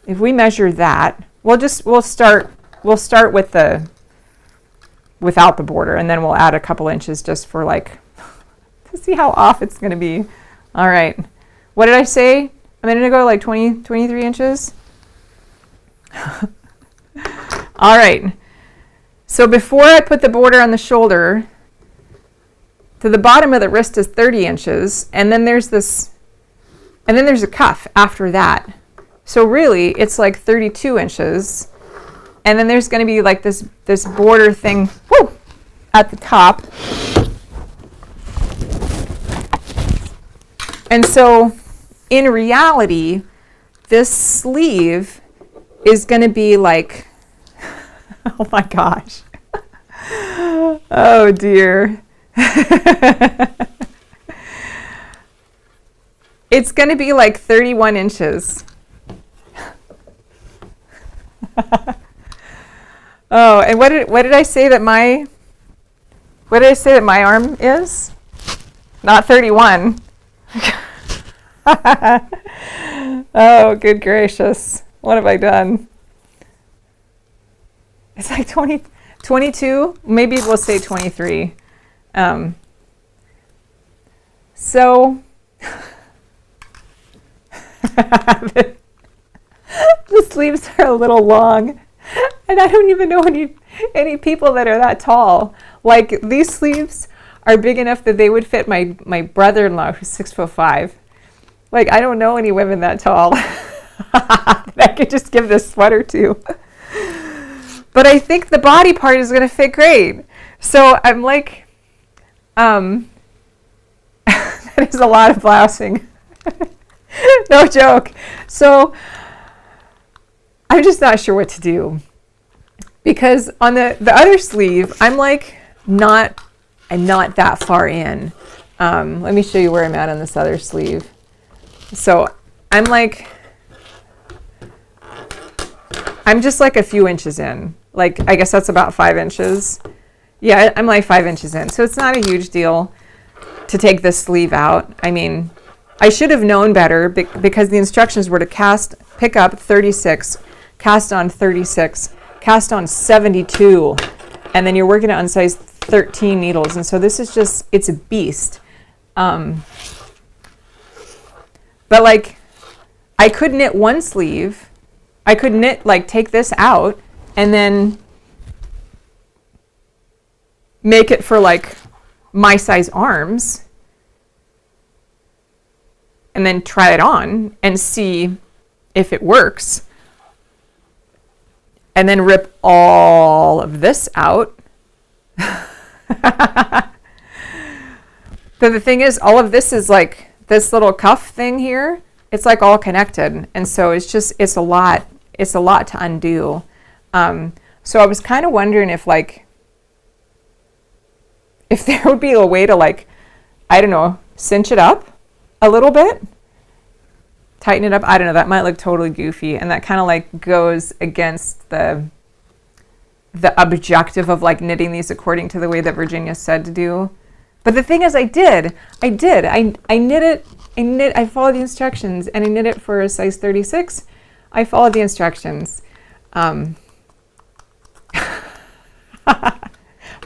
if we measure that, we'll start with without the border, and then we'll add a couple inches just for like to see how off it's going to be. All right. What did I say? I'm going to go like 23 inches. All right. So before I put the border on the shoulder, to the bottom of the wrist is 30 inches, and then there's a cuff after that. So really, it's like 32 inches, and then there's going to be like this border thing, at the top. And so, in reality, this sleeve is going to be like, oh my gosh, oh dear. It's going to be like 31 inches. Oh, and what did I say that my arm is? Not 31. Oh, good gracious. What have I done? It's like 22. Maybe we'll say 23. So the sleeves are a little long, and I don't even know any people that are that tall. Like these sleeves are big enough that they would fit my brother-in-law, who's 6'5". Like I don't know any women that tall that I could just give this sweater to. But I think the body part is going to fit great. So I'm like, that is a lot of blousing. No joke. So I'm just not sure what to do. Because on the other sleeve, I'm not that far in. Let me show you where I'm at on this other sleeve. So I'm just like a few inches in. Like, I guess that's about 5 inches. Yeah, I'm like 5 inches in. So it's not a huge deal to take this sleeve out. I mean, I should have known better because the instructions were to pick up 36, cast on 36, cast on 72, and then you're working it on size 13 needles. And so this is just, it's a beast. But like, I could knit one sleeve. I could knit, take this out and then make it for my size arms and then try it on and see if it works. And then rip all of this out. But the thing is, all of this is this little cuff thing here. It's all connected. And so it's a lot to undo. So I was kind of wondering if there would be a way to I don't know, cinch it up a little bit, tighten it up. I don't know, that might look totally goofy. And that kind of goes against the objective of knitting these according to the way that Virginia said to do. But the thing is, I knit it. I followed the instructions and I knit it for a size 36. I followed the instructions.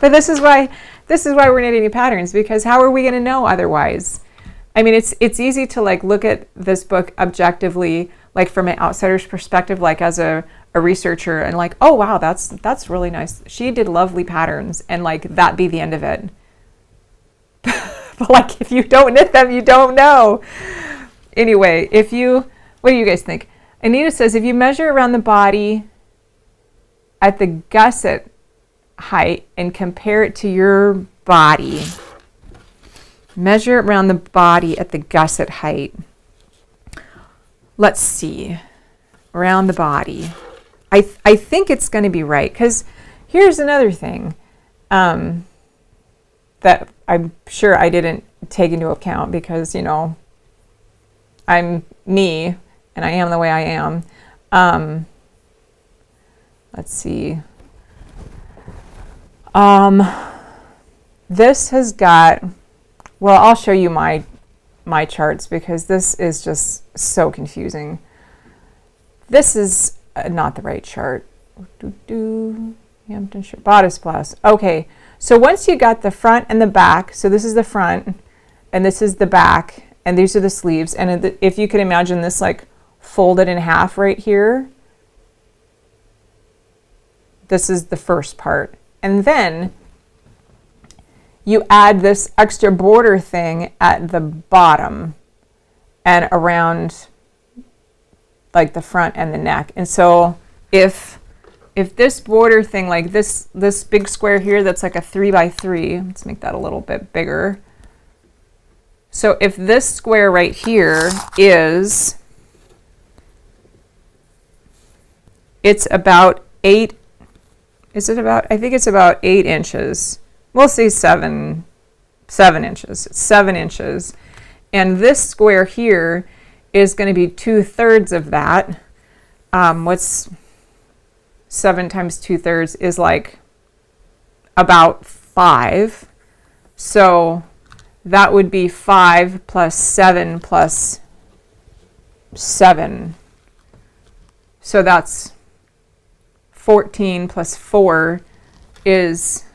But this is why we're knitting new patterns, because how are we going to know otherwise? I mean, it's easy to look at this book objectively, from an outsider's perspective, as a researcher, and oh wow, that's really nice. She did lovely patterns, and that be the end of it. But if you don't knit them, you don't know. Anyway, what do you guys think? Anita says if you measure around the body at the gusset, height and compare it to your body. Measure around the body at the gusset height. Let's see. Around the body. I think it's going to be right, because here's another thing that I'm sure I didn't take into account, because, you know, I'm me and I am the way I am. Let's see. This has got, well, I'll show you my charts, because this is just so confusing. This is not the right chart. Hampton shirt, bodice plus. Okay, so once you got the front and the back, so this is the front and this is the back, and these are the sleeves, and if you could imagine this like folded in half right here, this is the first part. And then you add this extra border thing at the bottom and around like the front and the neck. And so if this border thing, like this big square here that's like a 3x3, let's make that a little bit bigger. So if this square right here is, it's about 8, is it about, I think it's about 8 inches. We'll say 7 inches. It's 7 inches. And this square here is going to be 2/3 of that. What's 7 times 2/3 is like about 5. So that would be 5 plus 7 plus 7. So that's 14 plus 4 is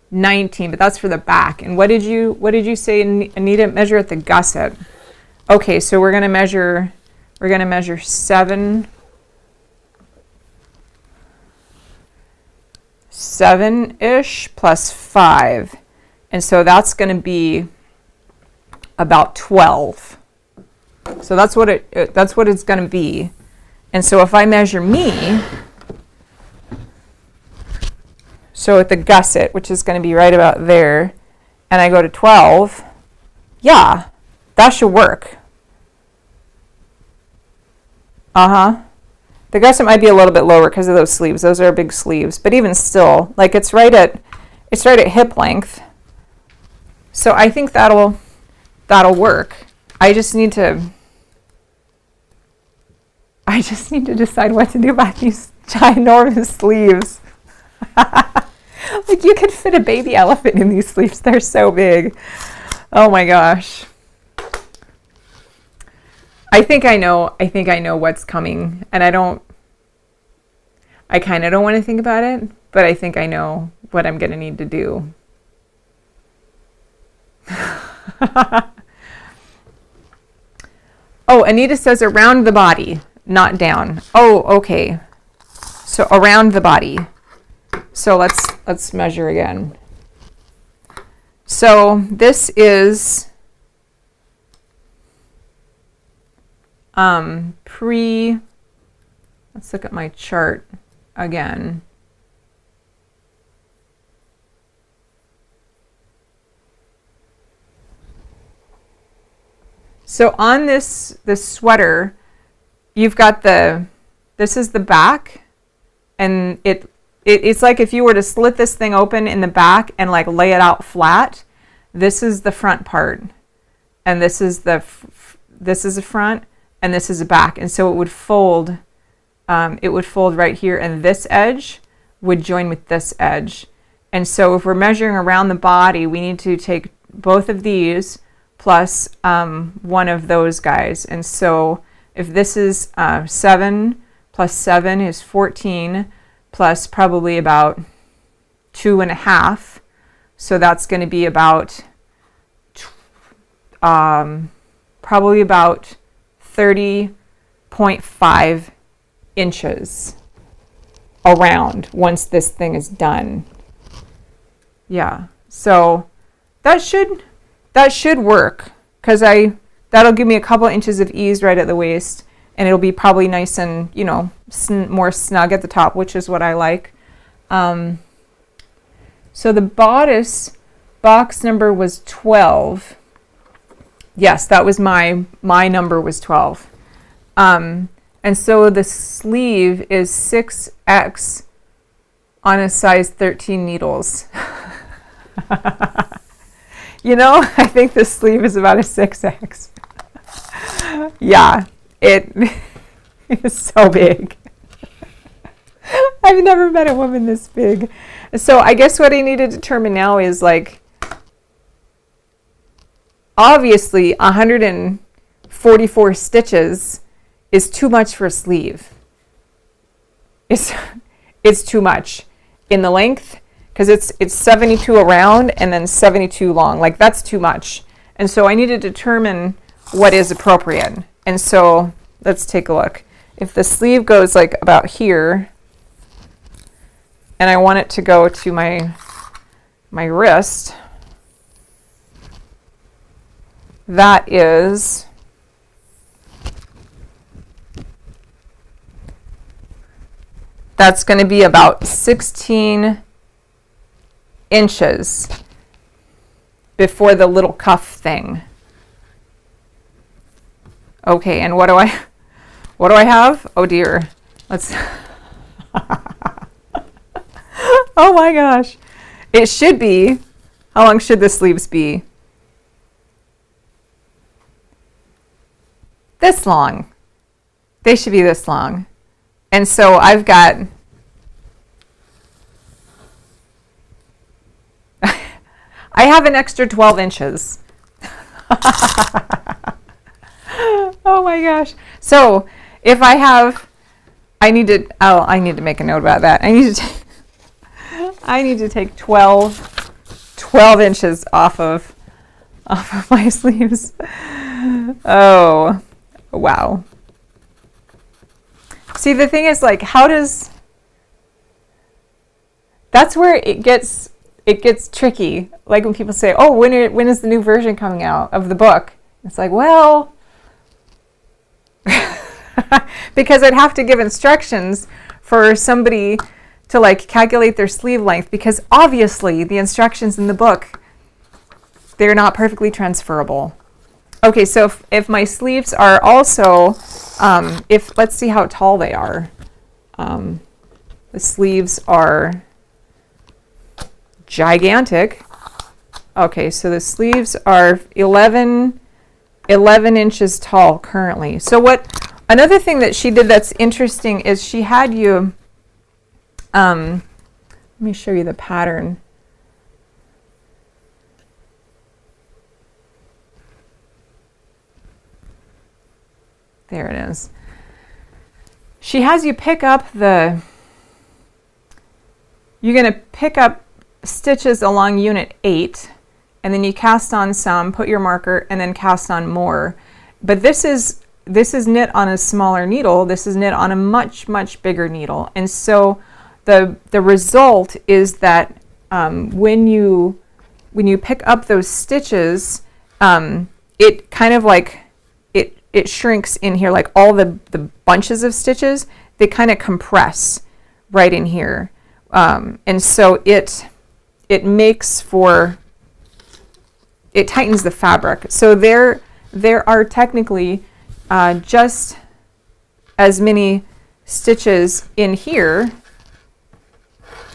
19, but that's for the back. And what did you say, Anita? Measure at the gusset. Okay, so we're going to measure 7-ish plus 5. And so that's going to be about 12. So that's what it's going to be. And so if I measure me, so at the gusset, which is going to be right about there, and I go to 12, yeah, that should work. The gusset might be a little bit lower because of those sleeves. Those are big sleeves, but even still, like it's right at hip length. So I think that'll work. I just need to decide what to do about these ginormous sleeves. Like you could fit a baby elephant in these sleeves. They're so big. Oh my gosh. I think I know what's coming, and I kind of don't want to think about it, but I think I know what I'm going to need to do. Oh, Anita says around the body, not down. Oh, okay. So around the body. So let's measure again. So this is let's look at my chart again. So on this sweater, you've got this is the back, and it's like if you were to slit this thing open in the back and like lay it out flat, this is the front part, and this is the front, and this is the back, and so it would fold right here, and this edge would join with this edge. And so if we're measuring around the body, we need to take both of these plus one of those guys. And so if this is 7 plus 7 is 14 plus probably about 2.5, so that's going to be about probably about 30.5 inches around once this thing is done. Yeah, so that should work, because that'll give me a couple inches of ease right at the waist, and it'll be probably nice and, you know, more snug at the top, which is what I like. So the bodice box number was 12. Yes, that was my number was 12. And so the sleeve is 6X on a size 13 needles. You know, I think the sleeve is about a 6X. Yeah, it is so big. I've never met a woman this big. So I guess what I need to determine now is, like, obviously 144 stitches is too much for a sleeve. It's too much in the length, because it's 72 around and then 72 long. Like, that's too much. And so I need to determine what is appropriate. And so let's take a look. If the sleeve goes like about here, and I want it to go to my wrist, that's going to be about 16 inches before the little cuff thing. Okay, and what do I have? Oh dear. Let's Oh my gosh. It should be, how long should the sleeves be? This long. They should be this long. And so I've got I have an extra 12 inches. Oh my gosh. So if I have, I need to make a note about that. I need to take 12 inches off of my sleeves. Oh, wow. See, the thing is, like, that's where it gets tricky. Like when people say, oh, when is the new version coming out of the book? It's like, well, because I'd have to give instructions for somebody to, like, calculate their sleeve length, because obviously the instructions in the book, they're not perfectly transferable. Okay, so if my sleeves are also, let's see how tall they are. The sleeves are gigantic. Okay, so the sleeves are 11 inches tall currently. So another thing that she did that's interesting is she had you, let me show you the pattern. There it is. She has you pick up you're going to pick up stitches along unit 8, and then you cast on some, put your marker, and then cast on more. But this is knit on a smaller needle. This is knit on a much, much bigger needle. And so the result is that when you pick up those stitches, it kind of like, it shrinks in here, like all the bunches of stitches, they kind of compress right in here. And so it tightens the fabric. So there are technically just as many stitches in here,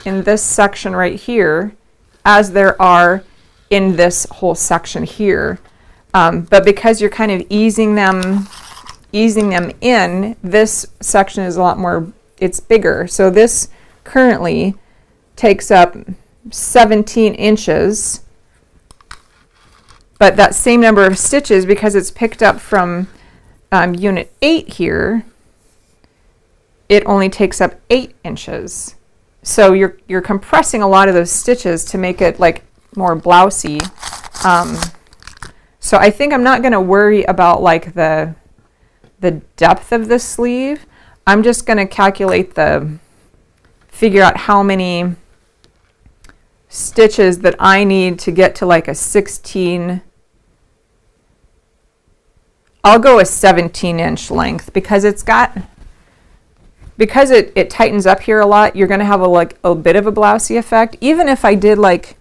in this section right here, as there are in this whole section here. But because you're kind of easing them in, this section is a lot more, it's bigger. So this currently takes up 17 inches, but that same number of stitches, because it's picked up from unit 8 here, it only takes up 8 inches. So you're compressing a lot of those stitches to make it like more blousey. So I think I'm not going to worry about like the depth of the sleeve. I'm just going to figure out how many stitches that I need to get to like a 16. I'll go a 17-inch length because it tightens up here a lot. You're going to have a bit of a blousey effect. Even if I did like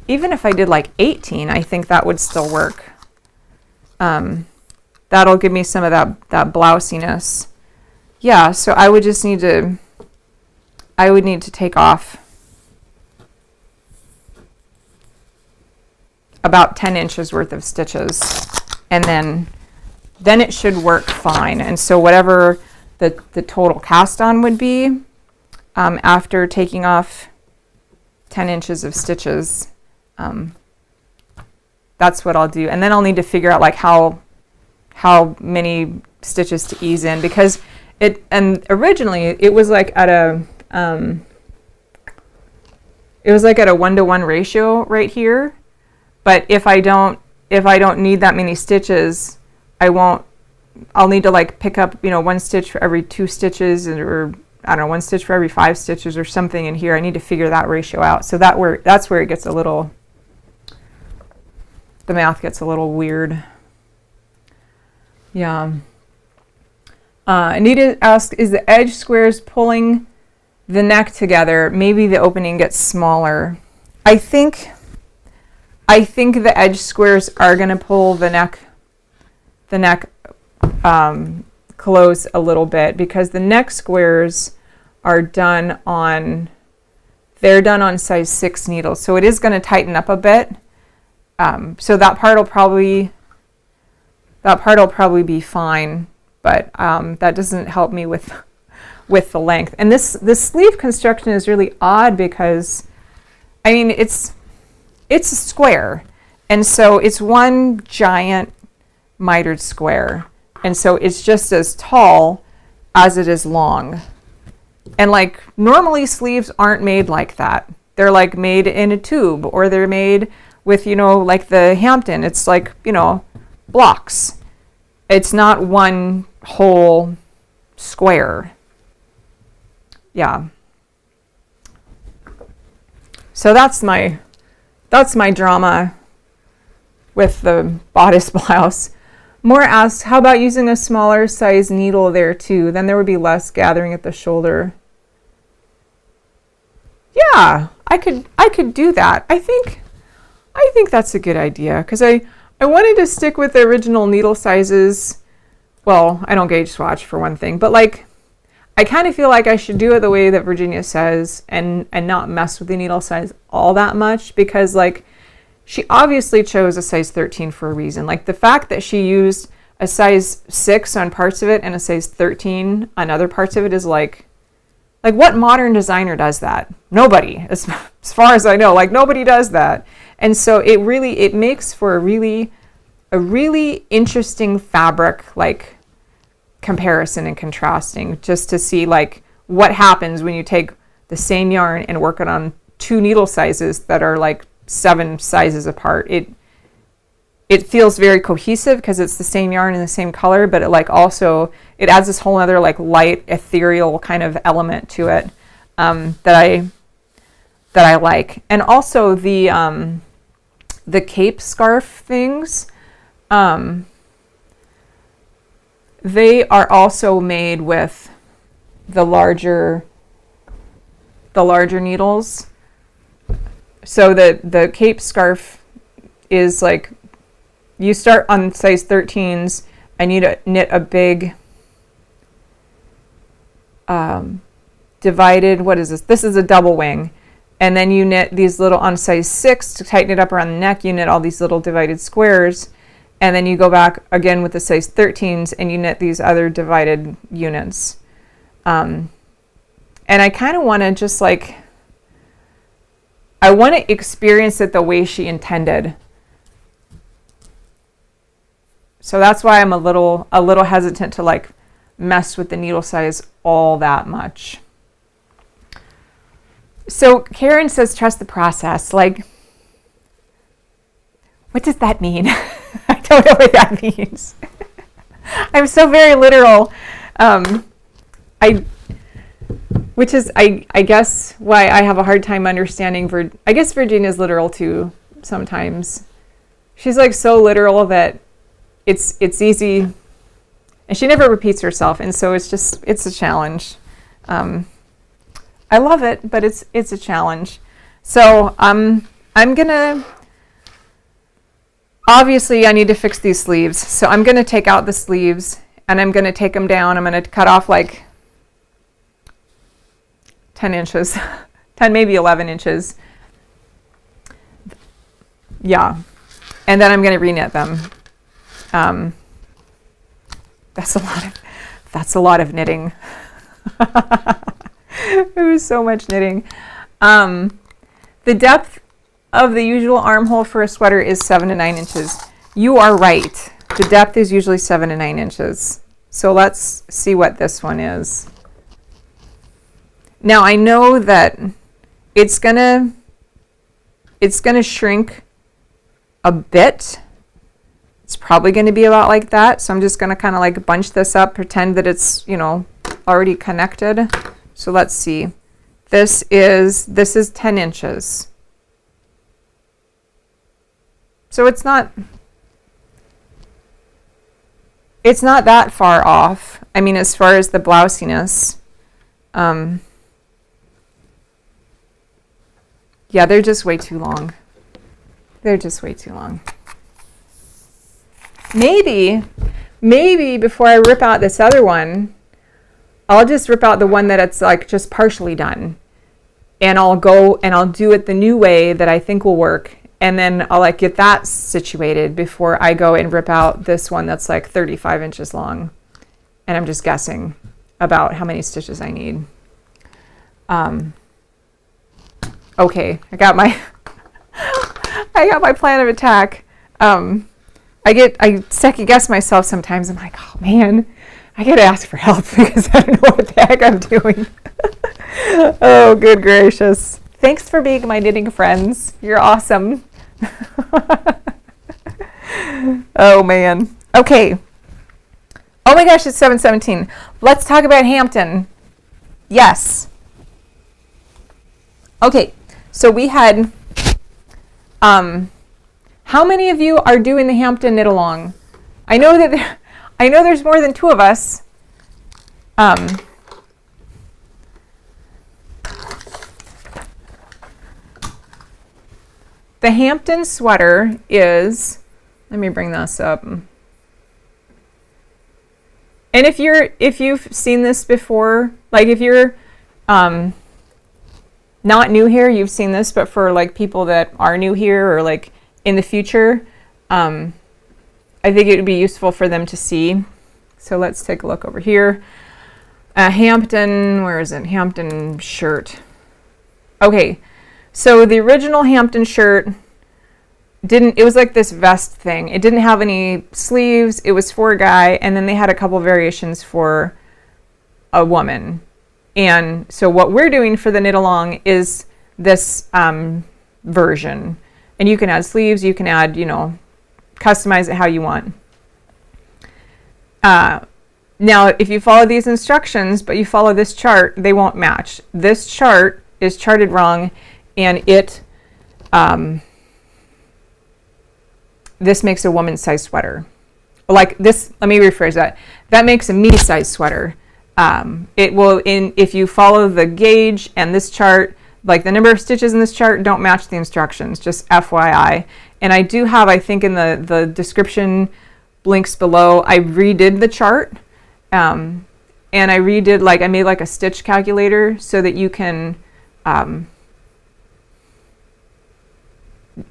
18, I think that would still work. That'll give me some of that blousiness. Yeah, so I would need to take off about 10 inches worth of stitches, and then it should work fine. And so whatever the total cast on would be after taking off 10 inches of stitches, that's what I'll do. And then I'll need to figure out like how many stitches to ease in, because originally it was like at a 1-to-1 ratio right here. But if I don't need that many stitches, I'll need to like pick up, 1 stitch for every 2 stitches, or I don't know, 1 stitch for every 5 stitches or something in here. I need to figure that ratio out. So that's where it gets the math gets a little weird. Yeah. Anita asks, is the edge squares pulling the neck together? Maybe the opening gets smaller. I think the edge squares are going to pull the neck close a little bit, because the neck squares are done on size 6 needles. So it is going to tighten up a bit. So that part will probably be fine, but that doesn't help me with the length. And this sleeve construction is really odd because, I mean, it's a square, and so it's one giant mitered square, and so it's just as tall as it is long. And like normally sleeves aren't made like that. They're like made in a tube, or they're made with, like the Hampton. It's like, blocks. It's not one whole square. Yeah. So that's my drama with the bodice blouse. Moore asks, how about using a smaller size needle there too? Then there would be less gathering at the shoulder. Yeah, I could do that. I think that's a good idea, because I wanted to stick with the original needle sizes. Well, I don't gauge swatch for one thing, but like I kind of feel like I should do it the way that Virginia says, and not mess with the needle size all that much, because like she obviously chose a size 13 for a reason. Like the fact that she used a size 6 on parts of it and a size 13 on other parts of it is like what modern designer does that? Nobody, as far as I know, like nobody does that. And so it makes for a really interesting fabric like comparison and contrasting, just to see like what happens when you take the same yarn and work it on 2 needle sizes that are like 7 sizes apart. It feels very cohesive because it's the same yarn and the same color, but it adds this whole other like light ethereal kind of element to it that I like. And also the cape scarf things, they are also made with the larger needles. So the cape scarf is like, you start on size 13s and you knit a big divided, what is this? This is a double wing. And then you knit these little, on size 6 to tighten it up around the neck, you knit all these little divided squares. And then you go back again with the size 13s and you knit these other divided units. And I kind of want to just like, I want to experience it the way she intended. So that's why I'm a little hesitant to like mess with the needle size all that much. So Karen says, trust the process. Like, what does that mean? I don't know what that means. I'm so very literal. Which is, I guess, why I have a hard time understanding. I guess Virginia's literal too sometimes. She's like so literal that it's easy. And she never repeats herself, and so it's a challenge. I love it, but it's a challenge. So I'm gonna, obviously I need to fix these sleeves. So I'm gonna take out the sleeves and I'm gonna take them down. I'm gonna cut off like 10 inches, 10, maybe 11 inches. Yeah. And then I'm gonna reknit them. That's a lot of knitting. It was so much knitting. The depth of the usual armhole for a sweater is 7 to 9 inches. You are right. The depth is usually 7 to 9 inches. So let's see what this one is. Now I know that it's gonna shrink a bit. It's probably going to be about like that. So I'm just going to kind of like bunch this up, pretend that it's, already connected. So let's see. This is 10 inches. So it's not that far off. I mean, as far as the blousiness. Yeah, they're just way too long. They're just way too long. Maybe before I rip out this other one, I'll just rip out the one that it's like just partially done. And I'll go and I'll do it the new way that I think will work. And then I'll like get that situated before I go and rip out this one that's like 35 inches long. And I'm just guessing about how many stitches I need. Okay, I got my plan of attack. I second guess myself sometimes. I'm like, oh man, I gotta ask for help because I don't know what the heck I'm doing. Oh, good gracious. Thanks for being my knitting friends. You're awesome. Oh man. Okay. Oh my gosh, it's 7:17. Let's talk about Hampton. Yes. Okay, so we had how many of you are doing the Hampton knit along? I know there's more than 2 of us. The Hampton sweater is, let me bring this up. And if you've seen this before, like if you're not new here, you've seen this, but for like people that are new here or like in the future, I think it would be useful for them to see. So let's take a look over here. Hampton, where is it? Hampton shirt. Okay, so the original Hampton shirt it was like this vest thing. It didn't have any sleeves. It was for a guy, and then they had a couple variations for a woman. And so what we're doing for the knit along is this version. And you can add sleeves, you can add, customize it how you want. Now, if you follow these instructions, but you follow this chart, they won't match. This chart is charted wrong, and this makes a woman's size sweater. Like this, let me rephrase that. That makes a me-size sweater. It will, if you follow the gauge and this chart, like the number of stitches in this chart don't match the instructions, just FYI. And I do have, I think in the description links below, I redid the chart. And I redid, I made like a stitch calculator so that you can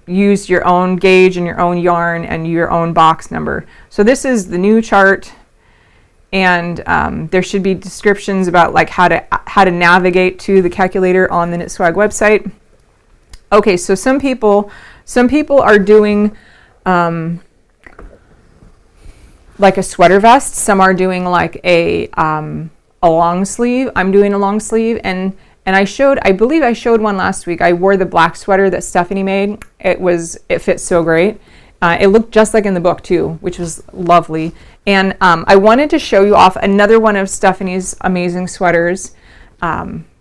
use your own gauge and your own yarn and your own box number. So this is the new chart. And there should be descriptions about like how to navigate to the calculator on the KnitSwag website. Okay, so some people are doing like a sweater vest. Some are doing like a long sleeve. I'm doing a long sleeve, and I believe I showed one last week. I wore the black sweater that Stephanie made. It fits so great. It looked just like in the book too, which was lovely. And I wanted to show you off another one of Stephanie's amazing sweaters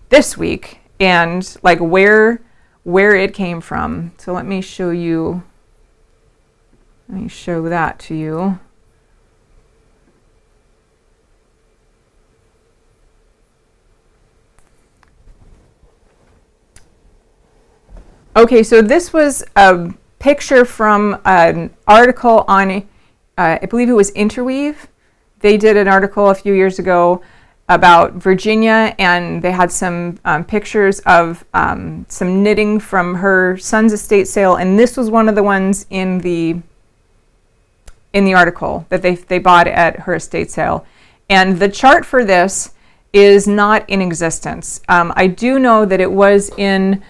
this week, and like where it came from. So let me show that to you. Okay, so this was a picture from an article on, I believe it was Interweave. They did an article a few years ago about Virginia, and they had some pictures of some knitting from her son's estate sale, and this was one of the ones in the article that they bought at her estate sale. And the chart for this is not in existence. I do know that it was in,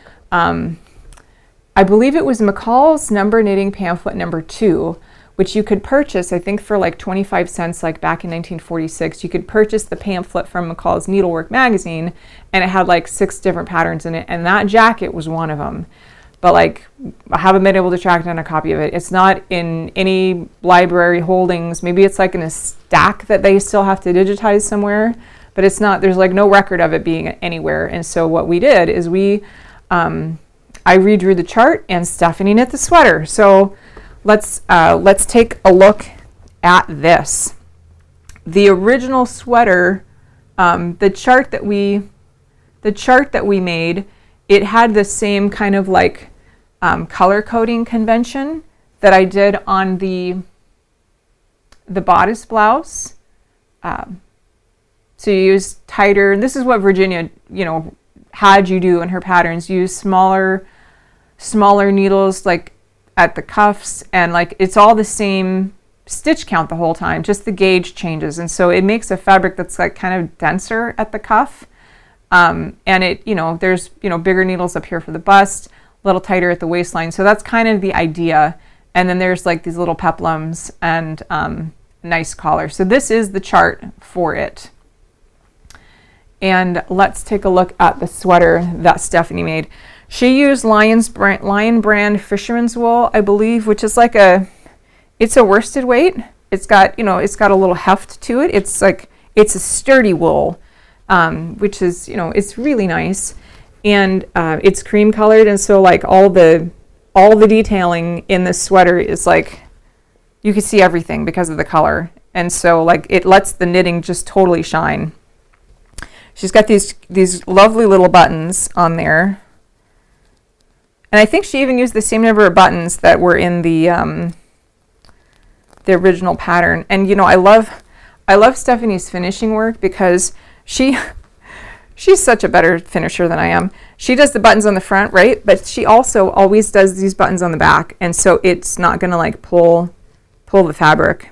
I believe it was McCall's Number Knitting Pamphlet number 2, which you could purchase, I think for like 25 cents, like back in 1946. You could purchase the pamphlet from McCall's Needlework magazine, and it had like 6 different patterns in it, and that jacket was one of them. But like, I haven't been able to track down a copy of it. It's not in any library holdings. Maybe it's like in a stack that they still have to digitize somewhere, but it's not, there's like no record of it being anywhere. And so what we did is I redrew the chart, and Stephanie knit the sweater. So let's take a look at this. The original sweater, the chart that we made, it had the same kind of like color coding convention that I did on the bodice blouse. So you use tighter, and this is what Virginia, had you do in her patterns. Use smaller needles like at the cuffs, and like it's all the same stitch count the whole time, just the gauge changes, and so it makes a fabric that's like kind of denser at the cuff, and it, there's bigger needles up here for the bust, a little tighter at the waistline. So that's kind of the idea. And then there's like these little peplums and nice collar. So this is the chart for it. And let's take a look at the sweater that Stephanie made. She used Lion brand fisherman's wool, I believe, which is like it's a worsted weight. It's got a little heft to it. It's a sturdy wool, which is, it's really nice. And it's cream colored, and so like all the detailing in this sweater is like, you can see everything because of the color. And so like it lets the knitting just totally shine. She's got these lovely little buttons on there. And I think she even used the same number of buttons that were in the original pattern. And I love Stephanie's finishing work, because she's such a better finisher than I am. She does the buttons on the front, right? But she also always does these buttons on the back, and so it's not gonna like pull the fabric.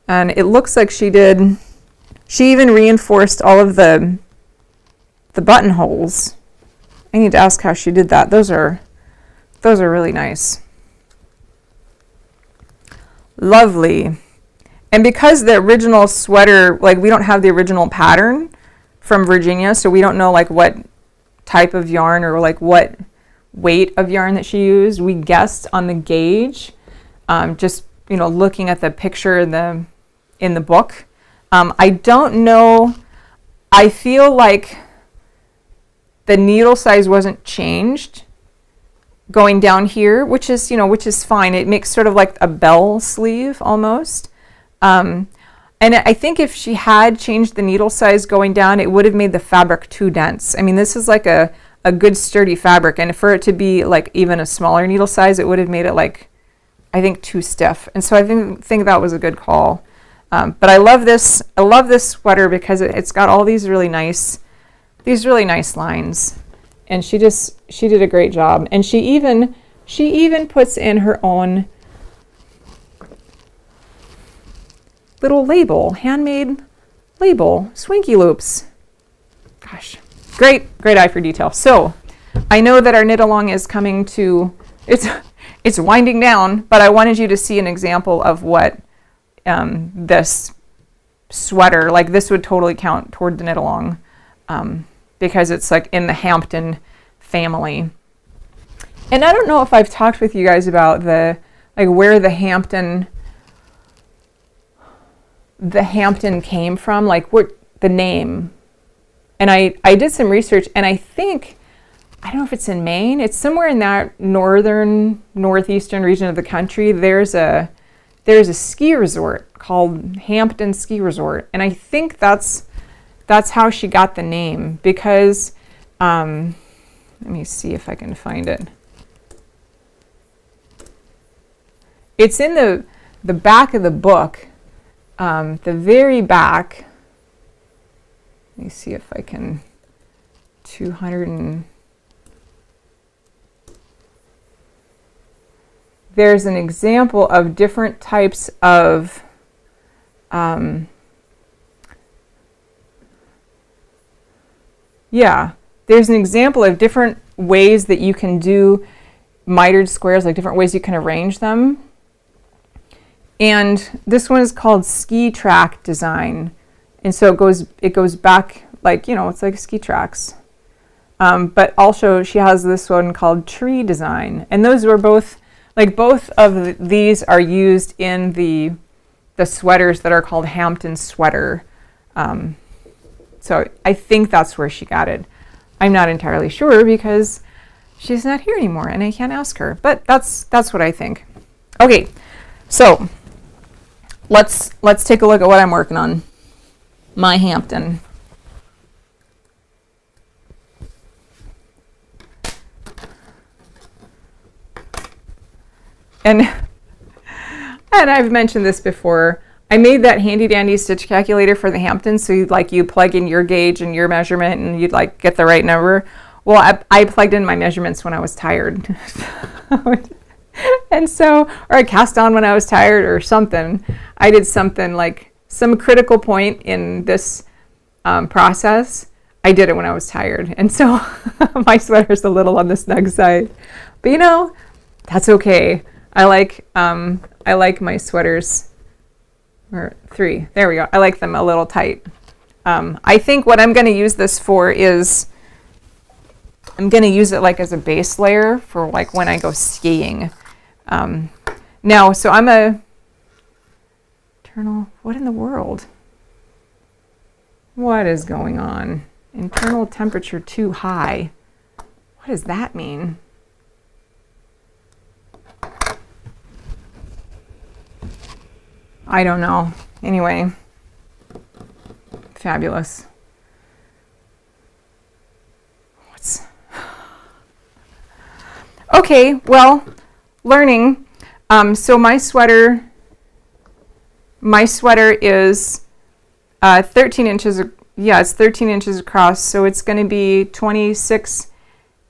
And it looks like she even reinforced all of the buttonholes. I need to ask how she did that. Those are really nice. Lovely. And because the original sweater, like we don't have the original pattern from Virginia, so we don't know like what type of yarn or like what weight of yarn that she used. We guessed on the gauge, just looking at the picture in the book. I don't know. I feel like the needle size wasn't changed going down here, which is fine. It makes sort of like a bell sleeve almost. And I think if she had changed the needle size going down, it would have made the fabric too dense. I mean, this is like a good sturdy fabric, and for it to be like even a smaller needle size, it would have made it like, I think, too stiff. And so I think that was a good call. But I love this sweater because it's got all these really nice lines, and she did a great job. And she even puts in her own little label, handmade label, Swinky Loops. Gosh, great eye for detail. So I know that our knit along is coming to, it's winding down, but I wanted you to see an example of what this sweater, like this would totally count toward the knit along, because it's like in the Hampton family. And I don't know if I've talked with you guys about where the Hampton came from, like what the name. And I did some research, and I don't know if it's in Maine. It's somewhere in that northeastern region of the country. There's a ski resort called Hampton Ski Resort, and I think that's how she got the name, because let Let me see if I can find it. It's in the back of the book, the very back. Let me see if I can, 200 and, there's an example of different types of there's an example of different ways that you can do mitered squares, like different ways you can arrange them. And this one is called ski track design. And so it goes back, like, you know, it's like ski tracks. But also she has this one called tree design. And those were both, like, both of these are used in the sweaters that are called Hampton sweater. So I think that's where she got it. I'm not entirely sure because she's not here anymore and I can't ask her, but that's what I think. Okay, so let's take a look at what I'm working on. My Hampton. And I've mentioned this before. I made that handy dandy stitch calculator for the Hampton, so you plug in your gauge and your measurement and you'd like get the right number. Well, I plugged in my measurements when I was tired. And so, or I cast on when I was tired or something. I did something like some critical point in this process. I did it when I was tired. And so my sweater's a little on the snug side, but you know, that's okay. I like my sweaters, or 3, there we go. I like them a little tight. I think what I'm going to use this for is, I'm going to use it like as a base layer for like when I go skiing. Now, so I'm what in the world? What is going on? Internal temperature too high. What does that mean? I don't know. Anyway, fabulous. Okay, well, learning. So my sweater is 13 inches. Yeah, it's 13 inches across. So it's going to be 26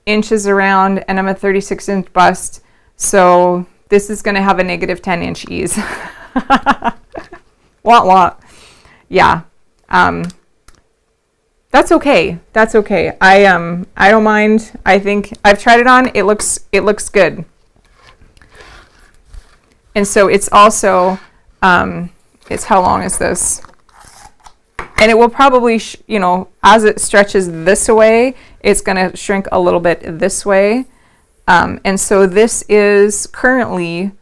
inches around, and I'm a 36-inch bust. So this is going to have a negative 10-inch ease. Wah wah. Yeah. That's okay. That's okay. I don't mind. I think I've tried it on. It looks good. And so it's also it's how long is this? And it will probably as it stretches this way, it's going to shrink a little bit this way. And so this is currently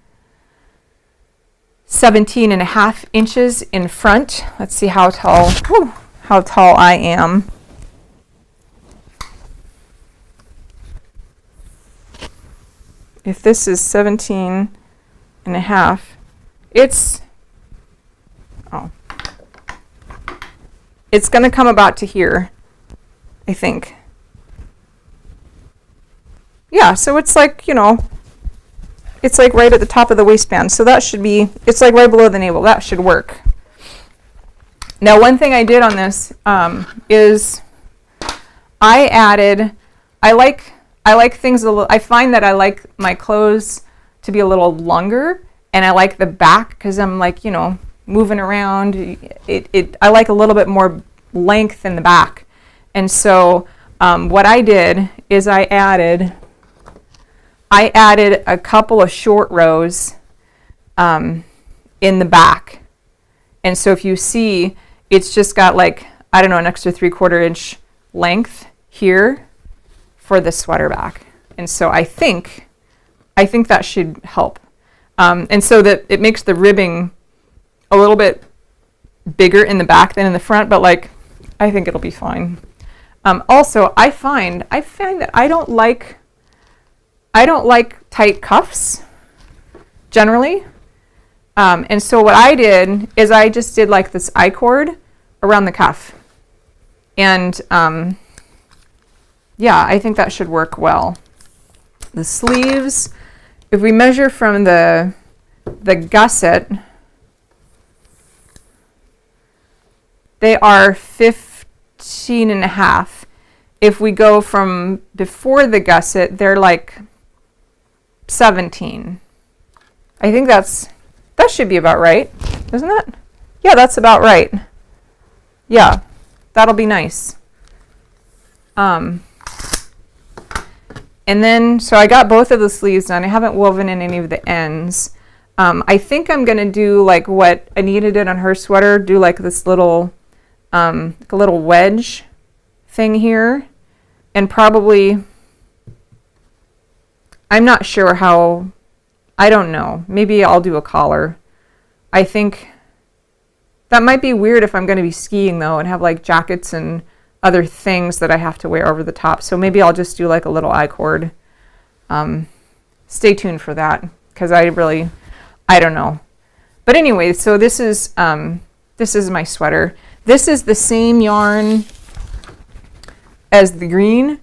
17.5 inches in front. Let's see how tall I am. If this is 17.5, it's going to come about to here, I think. Yeah, so it's like, it's like right at the top of the waistband. So that should be, it's like right below the navel. That should work. Now, one thing I did on this is I like things a little, I find that I like my clothes to be a little longer, and I like the back because I'm like, moving around. I like a little bit more length in the back. And so what I did is I added a couple of short rows in the back. And so if you see, it's just got like, I don't know, an extra 3/4 inch length here for the sweater back. And so I think that should help. And so that it makes the ribbing a little bit bigger in the back than in the front, but like, I think it'll be fine. Also, I find that I don't like tight cuffs generally. And so what I did is I just did like this I-cord around the cuff. And yeah, I think that should work well. The sleeves, if we measure from the gusset, they are 15.5. If we go from before the gusset, they're like 17. I think that should be about right, isn't that? Yeah, that's about right. Yeah, that'll be nice. And then, so I got both of the sleeves done. I haven't woven in any of the ends. I think I'm gonna do like what Anita did on her sweater, do like this little, like a little wedge thing here. And probably, I'm not sure how, I don't know. Maybe I'll do a collar. I think that might be weird if I'm going to be skiing though and have like jackets and other things that I have to wear over the top. So maybe I'll just do like a little I-cord. Stay tuned for that because I don't know. But anyway, so this is my sweater. This is the same yarn as the green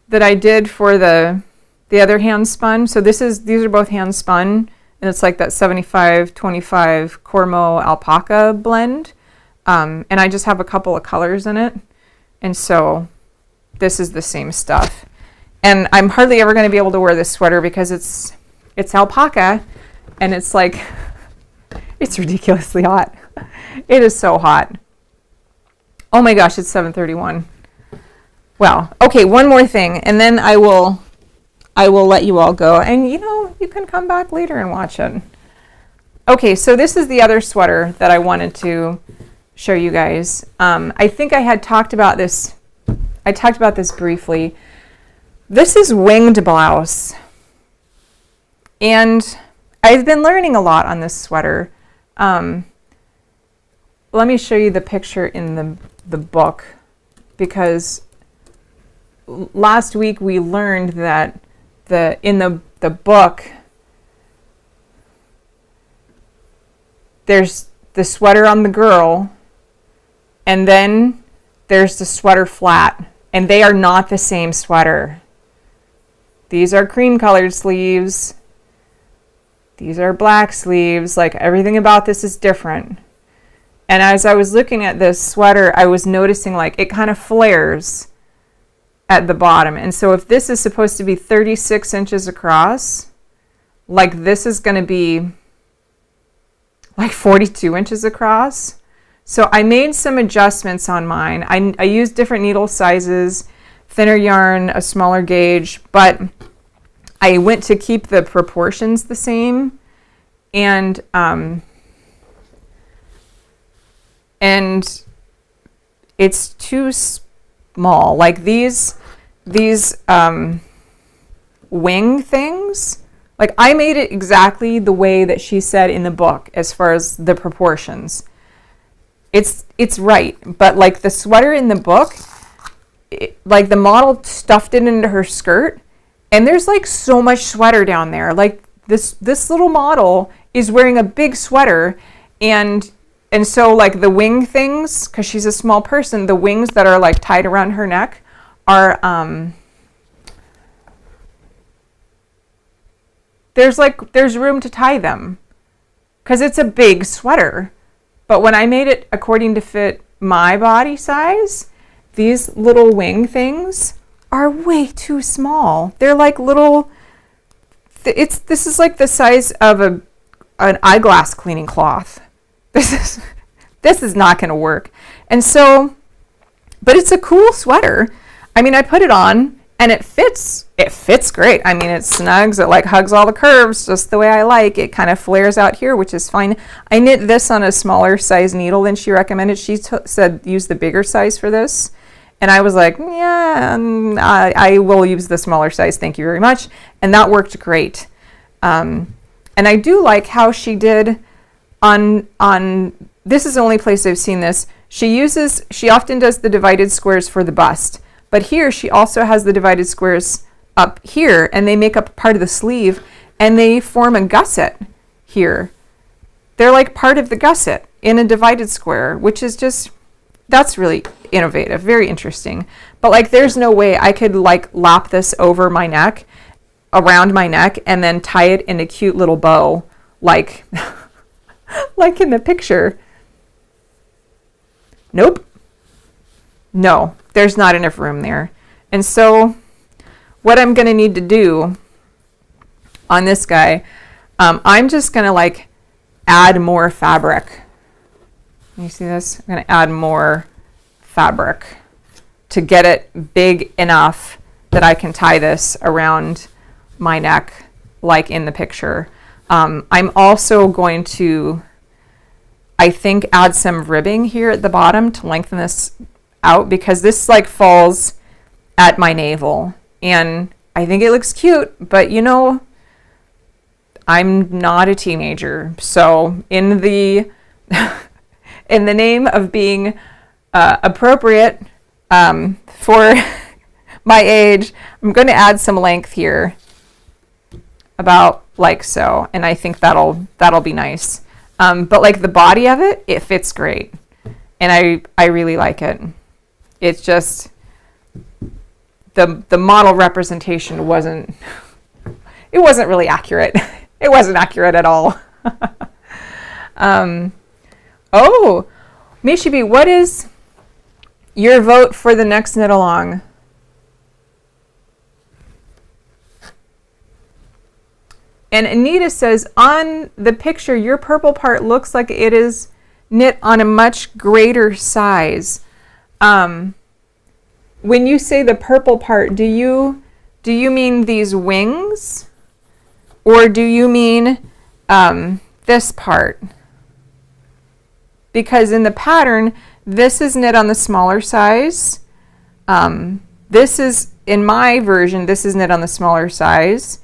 that I did for the other hand spun. So these are both hand spun, and it's like that 75-25 Cormo alpaca blend. And I just have a couple of colors in it. And so this is the same stuff. And I'm hardly ever going to be able to wear this sweater because it's alpaca, and it's like, it's ridiculously hot. It is so hot. Oh my gosh, it's 7:31. Well, okay, one more thing, and then I will let you all go, and you can come back later and watch it. Okay, so this is the other sweater that I wanted to show you guys. I think I had talked about this. I talked about this briefly. This is winged blouse, and I've been learning a lot on this sweater. Let me show you the picture in the book, because last week we learned that in the book there's the sweater on the girl, and then there's the sweater flat, and they are not the same sweater. These are cream colored sleeves. These are black sleeves. Like, everything about this is different. And as I was looking at this sweater, I was noticing like it kind of flares at the bottom. And so if this is supposed to be 36 inches across, like this is going to be like 42 inches across. So I made some adjustments on mine. I used different needle sizes, thinner yarn, a smaller gauge, but I went to keep the proportions the same. And it's too small. Like these wing things, like I made it exactly the way that she said in the book as far as the proportions. It's right, but like the sweater in the book, like the model stuffed it into her skirt, and there's like so much sweater down there. Like this little model is wearing a big sweater, and so like the wing things, because she's a small person, the wings that are like tied around her neck are there's room to tie them because it's a big sweater. But when I made it according to fit my body size, these little wing things are way too small. They're like little, this is like the size of an eyeglass cleaning cloth. This is not going to work. And so, but it's a cool sweater. I mean, I put it on and it fits great. I mean, it snugs, it like hugs all the curves just the way I like. It kind of flares out here, which is fine. I knit this on a smaller size needle than she recommended. She said use the bigger size for this. And I was like, yeah, I will use the smaller size. Thank you very much. And that worked great. And I do like how she did on this is the only place I've seen this. She often does the divided squares for the bust. But here she also has the divided squares up here, and they make up part of the sleeve, and they form a gusset here. They're like part of the gusset in a divided square, which is just, innovative, very interesting. But like, there's no way I could like lap this over my neck, around my neck, and then tie it in a cute little bow, like, like in the picture. Nope. No, there's not enough room there. And so what I'm going to need to do on this guy, I'm just going to like add more fabric. You see this? I'm going to add more fabric to get it big enough that I can tie this around my neck like in the picture. I'm also going to, I think, add some ribbing here at the bottom to lengthen this out, because this like falls at my navel and I think it looks cute, but you know, I'm not a teenager. So in the in the name of being appropriate for my age, I'm going to add some length here, about like so, and I think that'll be nice. But like the body of it, it fits great, and I really like it. It's just the model representation wasn't really accurate. It wasn't accurate at all. Oh, Mishibi, what is your vote for the next knit along? And Anita says, on the picture, your purple part looks like it is knit on a much greater size. When you say the purple part, do you mean these wings? Or do you mean this part? Because in the pattern, this is knit on the smaller size. This is, in my version, this is knit on the smaller size.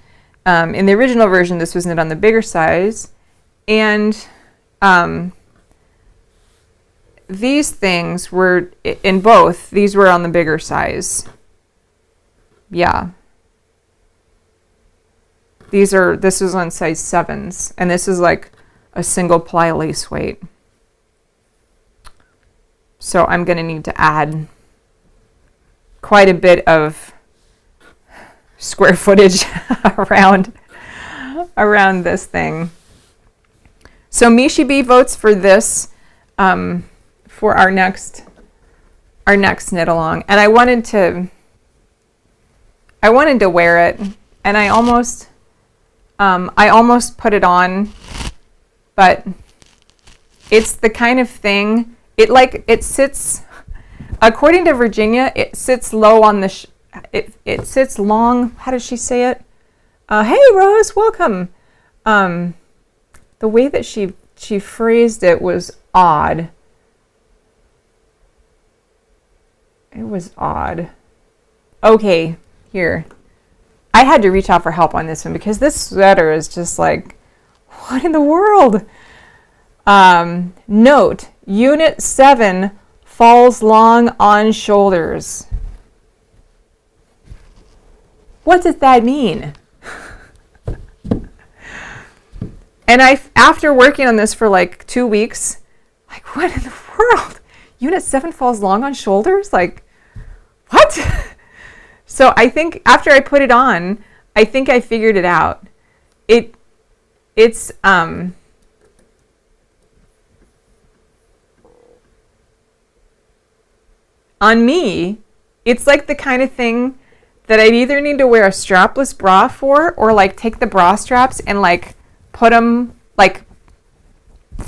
In the original version, this was knit on the bigger size. And these things were, in both, these were on the bigger size. Yeah. This is on size 7s, and this is like a single ply lace weight. So I'm going to need to add quite a bit of square footage around this thing. So Mishi B votes for this for our next knit along, and I wanted to wear it, and I almost put it on, but it's the kind of thing, it sits, according to Virginia, it sits low on the it sits long. How does she say it? Hey Rose, welcome. The way that she phrased it was odd. It was odd. Okay, here. I had to reach out for help on this one because this sweater is just like, what in the world? Note, Unit 7 falls long on shoulders. What does that mean? And after working on this for like 2 weeks, like, what in the world? Unit 7 falls long on shoulders? Like, what? So I think after I put it on, I think I figured it out. It's on me, it's like the kind of thing that I'd either need to wear a strapless bra for, or like take the bra straps and like put them like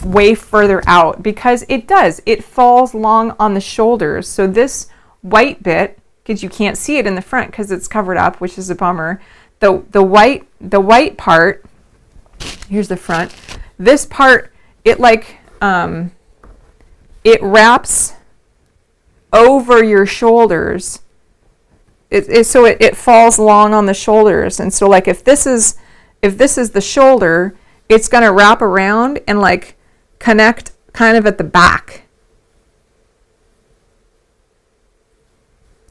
way further out, because it falls long on the shoulders. So this white bit, because you can't see it in the front because it's covered up, which is a bummer. The white part, here's the front. This part, it like it wraps over your shoulders. So it falls long on the shoulders, and so like if this is the shoulder, it's gonna wrap around and like connect kind of at the back.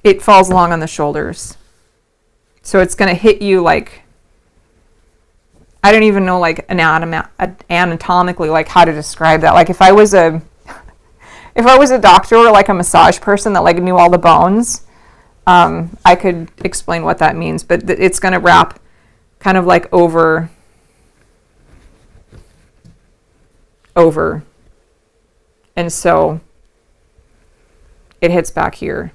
It falls long on the shoulders, so it's gonna hit you like, I don't even know like anatomically like how to describe that. Like if I was a if I was a doctor or like a massage person that like knew all the bones, I could explain what that means. But it's going to wrap kind of like over, and so it hits back here.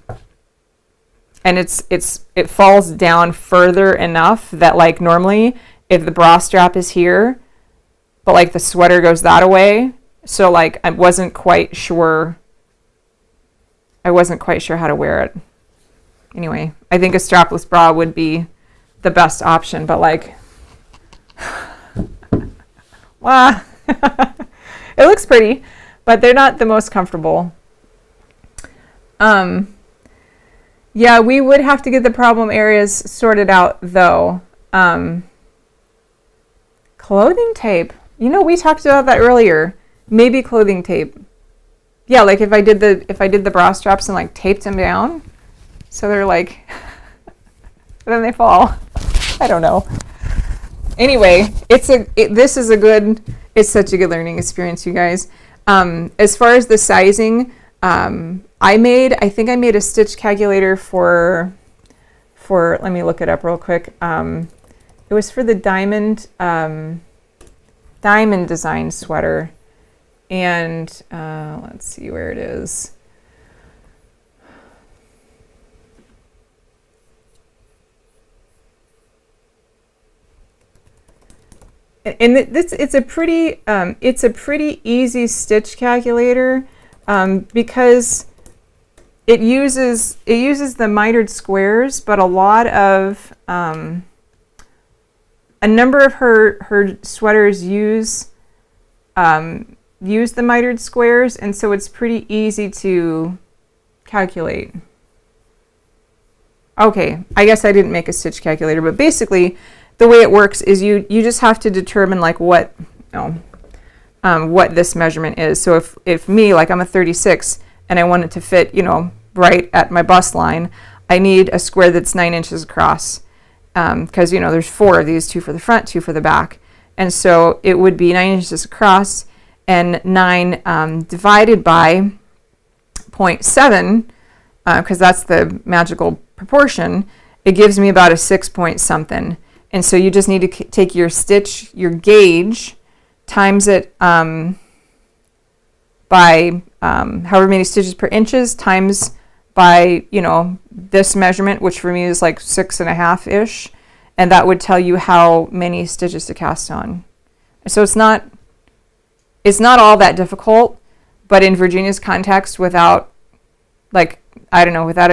And it falls down further enough that like normally if the bra strap is here, but like the sweater goes that way, so like I wasn't quite sure how to wear it. Anyway, I think a strapless bra would be the best option, but like wow. It looks pretty, but they're not the most comfortable. Yeah, we would have to get the problem areas sorted out though. Clothing tape. You know, we talked about that earlier. Maybe clothing tape. Yeah, like if I did the bra straps and like taped them down, so they're like, then they fall. I don't know. Anyway, it's such a good learning experience, you guys. As far as the sizing, I think I made a stitch calculator for let me look it up real quick. It was for the diamond design sweater, and let's see where it is. And it's a pretty easy stitch calculator, because it uses the mitered squares, but a number of her sweaters use the mitered squares, and so it's pretty easy to calculate. Okay, I guess I didn't make a stitch calculator, but basically the way it works is you just have to determine like what this measurement is. So if me, like I'm a 36 and I want it to fit, right at my bust line, I need a square that's 9 inches across, because there's 4 of these, 2 for the front, 2 for the back, and so it would be 9 inches across, and 9 divided by 0.7, because that's the magical proportion. It gives me about a 6 point something. And so you just need to take your stitch, your gauge, times it by however many stitches per inches, times by, this measurement, which for me is like 6.5-ish. And that would tell you how many stitches to cast on. So it's not all that difficult, but in Virginia's context, without a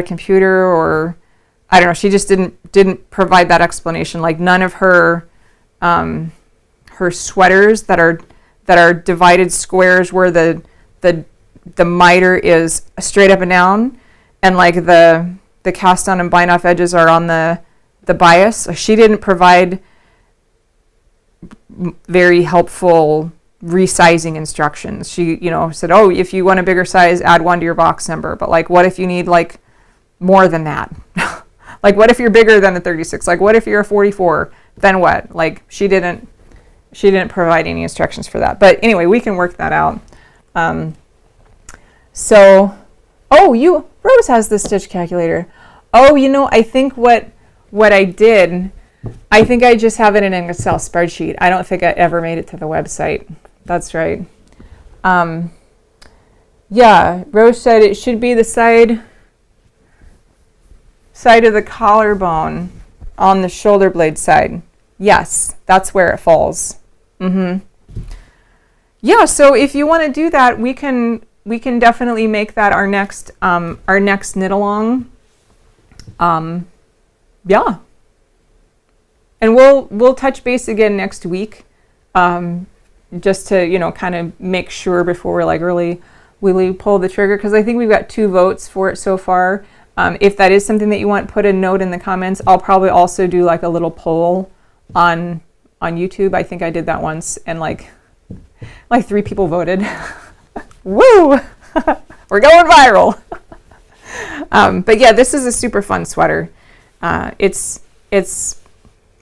computer, or I don't know, she just didn't provide that explanation. Like none of her sweaters that are divided squares where the miter is straight up and down, and like the cast on and bind off edges are on the bias. She didn't provide very helpful resizing instructions. She said, oh, if you want a bigger size, add 1 to your box number. But like, what if you need like more than that? Like, what if you're bigger than a 36? Like, what if you're a 44? Then what? Like, she didn't provide any instructions for that. But anyway, we can work that out. Rose has the stitch calculator. Oh, I think what I did, I think I just have it in an Excel spreadsheet. I don't think I ever made it to the website. That's right. Yeah, Rose said it should be the side of the collarbone on the shoulder blade side. Yes, that's where it falls. Yeah, so if you want to do that, we can definitely make that our next knit along. Yeah. And we'll touch base again next week, just to kind of make sure before we're like really pull the trigger, because I think we've got 2 votes for it so far. If that is something that you want, put a note in the comments. I'll probably also do like a little poll on YouTube. I think I did that once, and like 3 people voted. Woo! We're going viral. But yeah, this is a super fun sweater. It's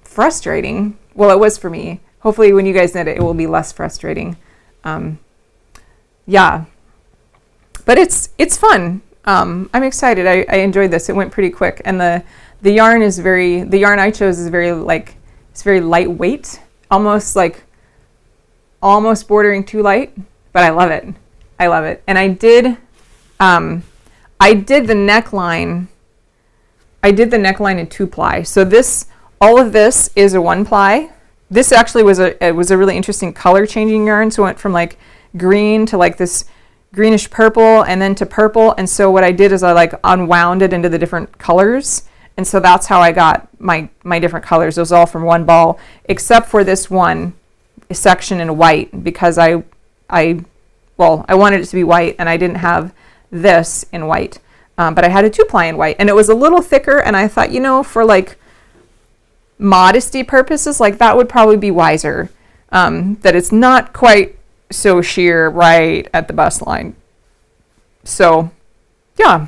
frustrating. Well, it was for me. Hopefully when you guys knit it, it will be less frustrating. Yeah. but it's fun. I'm excited. I enjoyed this. It went pretty quick, and the yarn I chose is very it's very lightweight, almost bordering too light, but I love it. I love it. And I did the neckline. I did the neckline in 2-ply. So all of this is a 1-ply. This actually was a really interesting color changing yarn. So it went from like green to like this greenish purple and then to purple. And so what I did is I like unwound it into the different colors. And so that's how I got my different colors. It was all from one ball, except for this one section in white, because I wanted it to be white and I didn't have this in white. But I had a 2-ply in white, and it was a little thicker, and I thought, for like modesty purposes, like that would probably be wiser, that it's not quite so sheer right at the bust line. So yeah.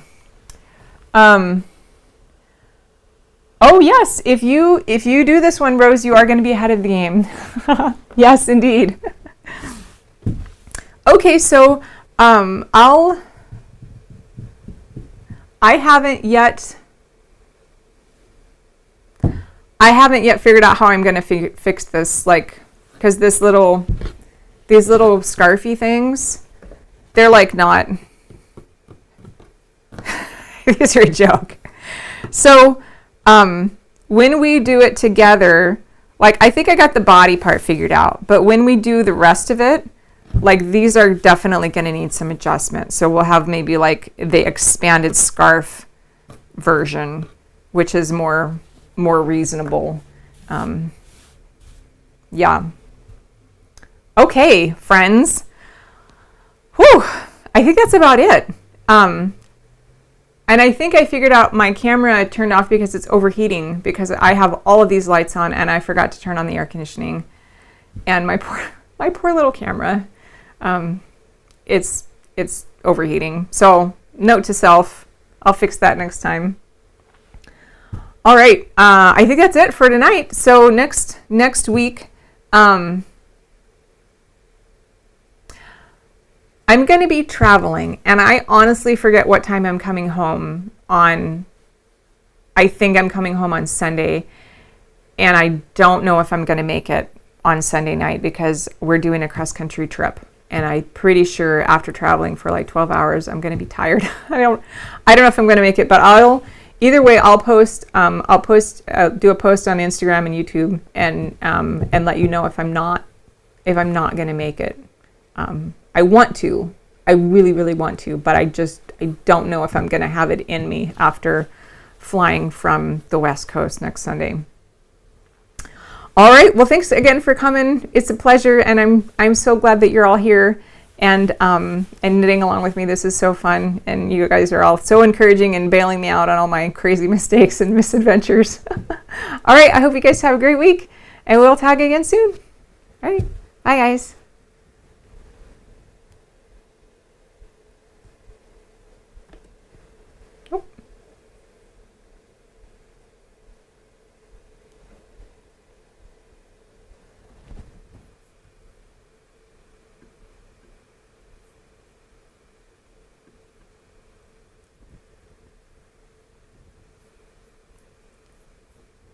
Oh yes, if you do this one, Rose, you are going to be ahead of the game. Yes, indeed. Okay, so I haven't yet figured out how I'm going to fix this, because these little scarfy things, they're like not. These are a joke. So when we do it together, I think I got the body part figured out, but when we do the rest of it, these are definitely going to need some adjustment. So we'll have maybe the expanded scarf version, which is more reasonable. Yeah. Okay, friends. Whew. I think that's about it. And I think I figured out my camera turned off because it's overheating, because I have all of these lights on and I forgot to turn on the air conditioning. And my poor little camera, it's overheating. So note to self, I'll fix that next time. All right, I think that's it for tonight. So next week, I'm going to be traveling, and I honestly forget what time I'm coming home on. I think I'm coming home on Sunday, and I don't know if I'm going to make it on Sunday night because we're doing a cross-country trip, and I'm pretty sure after traveling for 12 hours, I'm going to be tired. I don't know if I'm going to make it, but either way, I'll post. Do a post on Instagram and YouTube, and let you know if I'm not going to make it. I want to. I really, really want to, but I don't know if I'm going to have it in me after flying from the West Coast next Sunday. All right. Well, thanks again for coming. It's a pleasure, and I'm so glad that you're all here and knitting along with me. This is so fun, and you guys are all so encouraging and bailing me out on all my crazy mistakes and misadventures. All right. I hope you guys have a great week, and we'll talk again soon. All right. Bye, guys.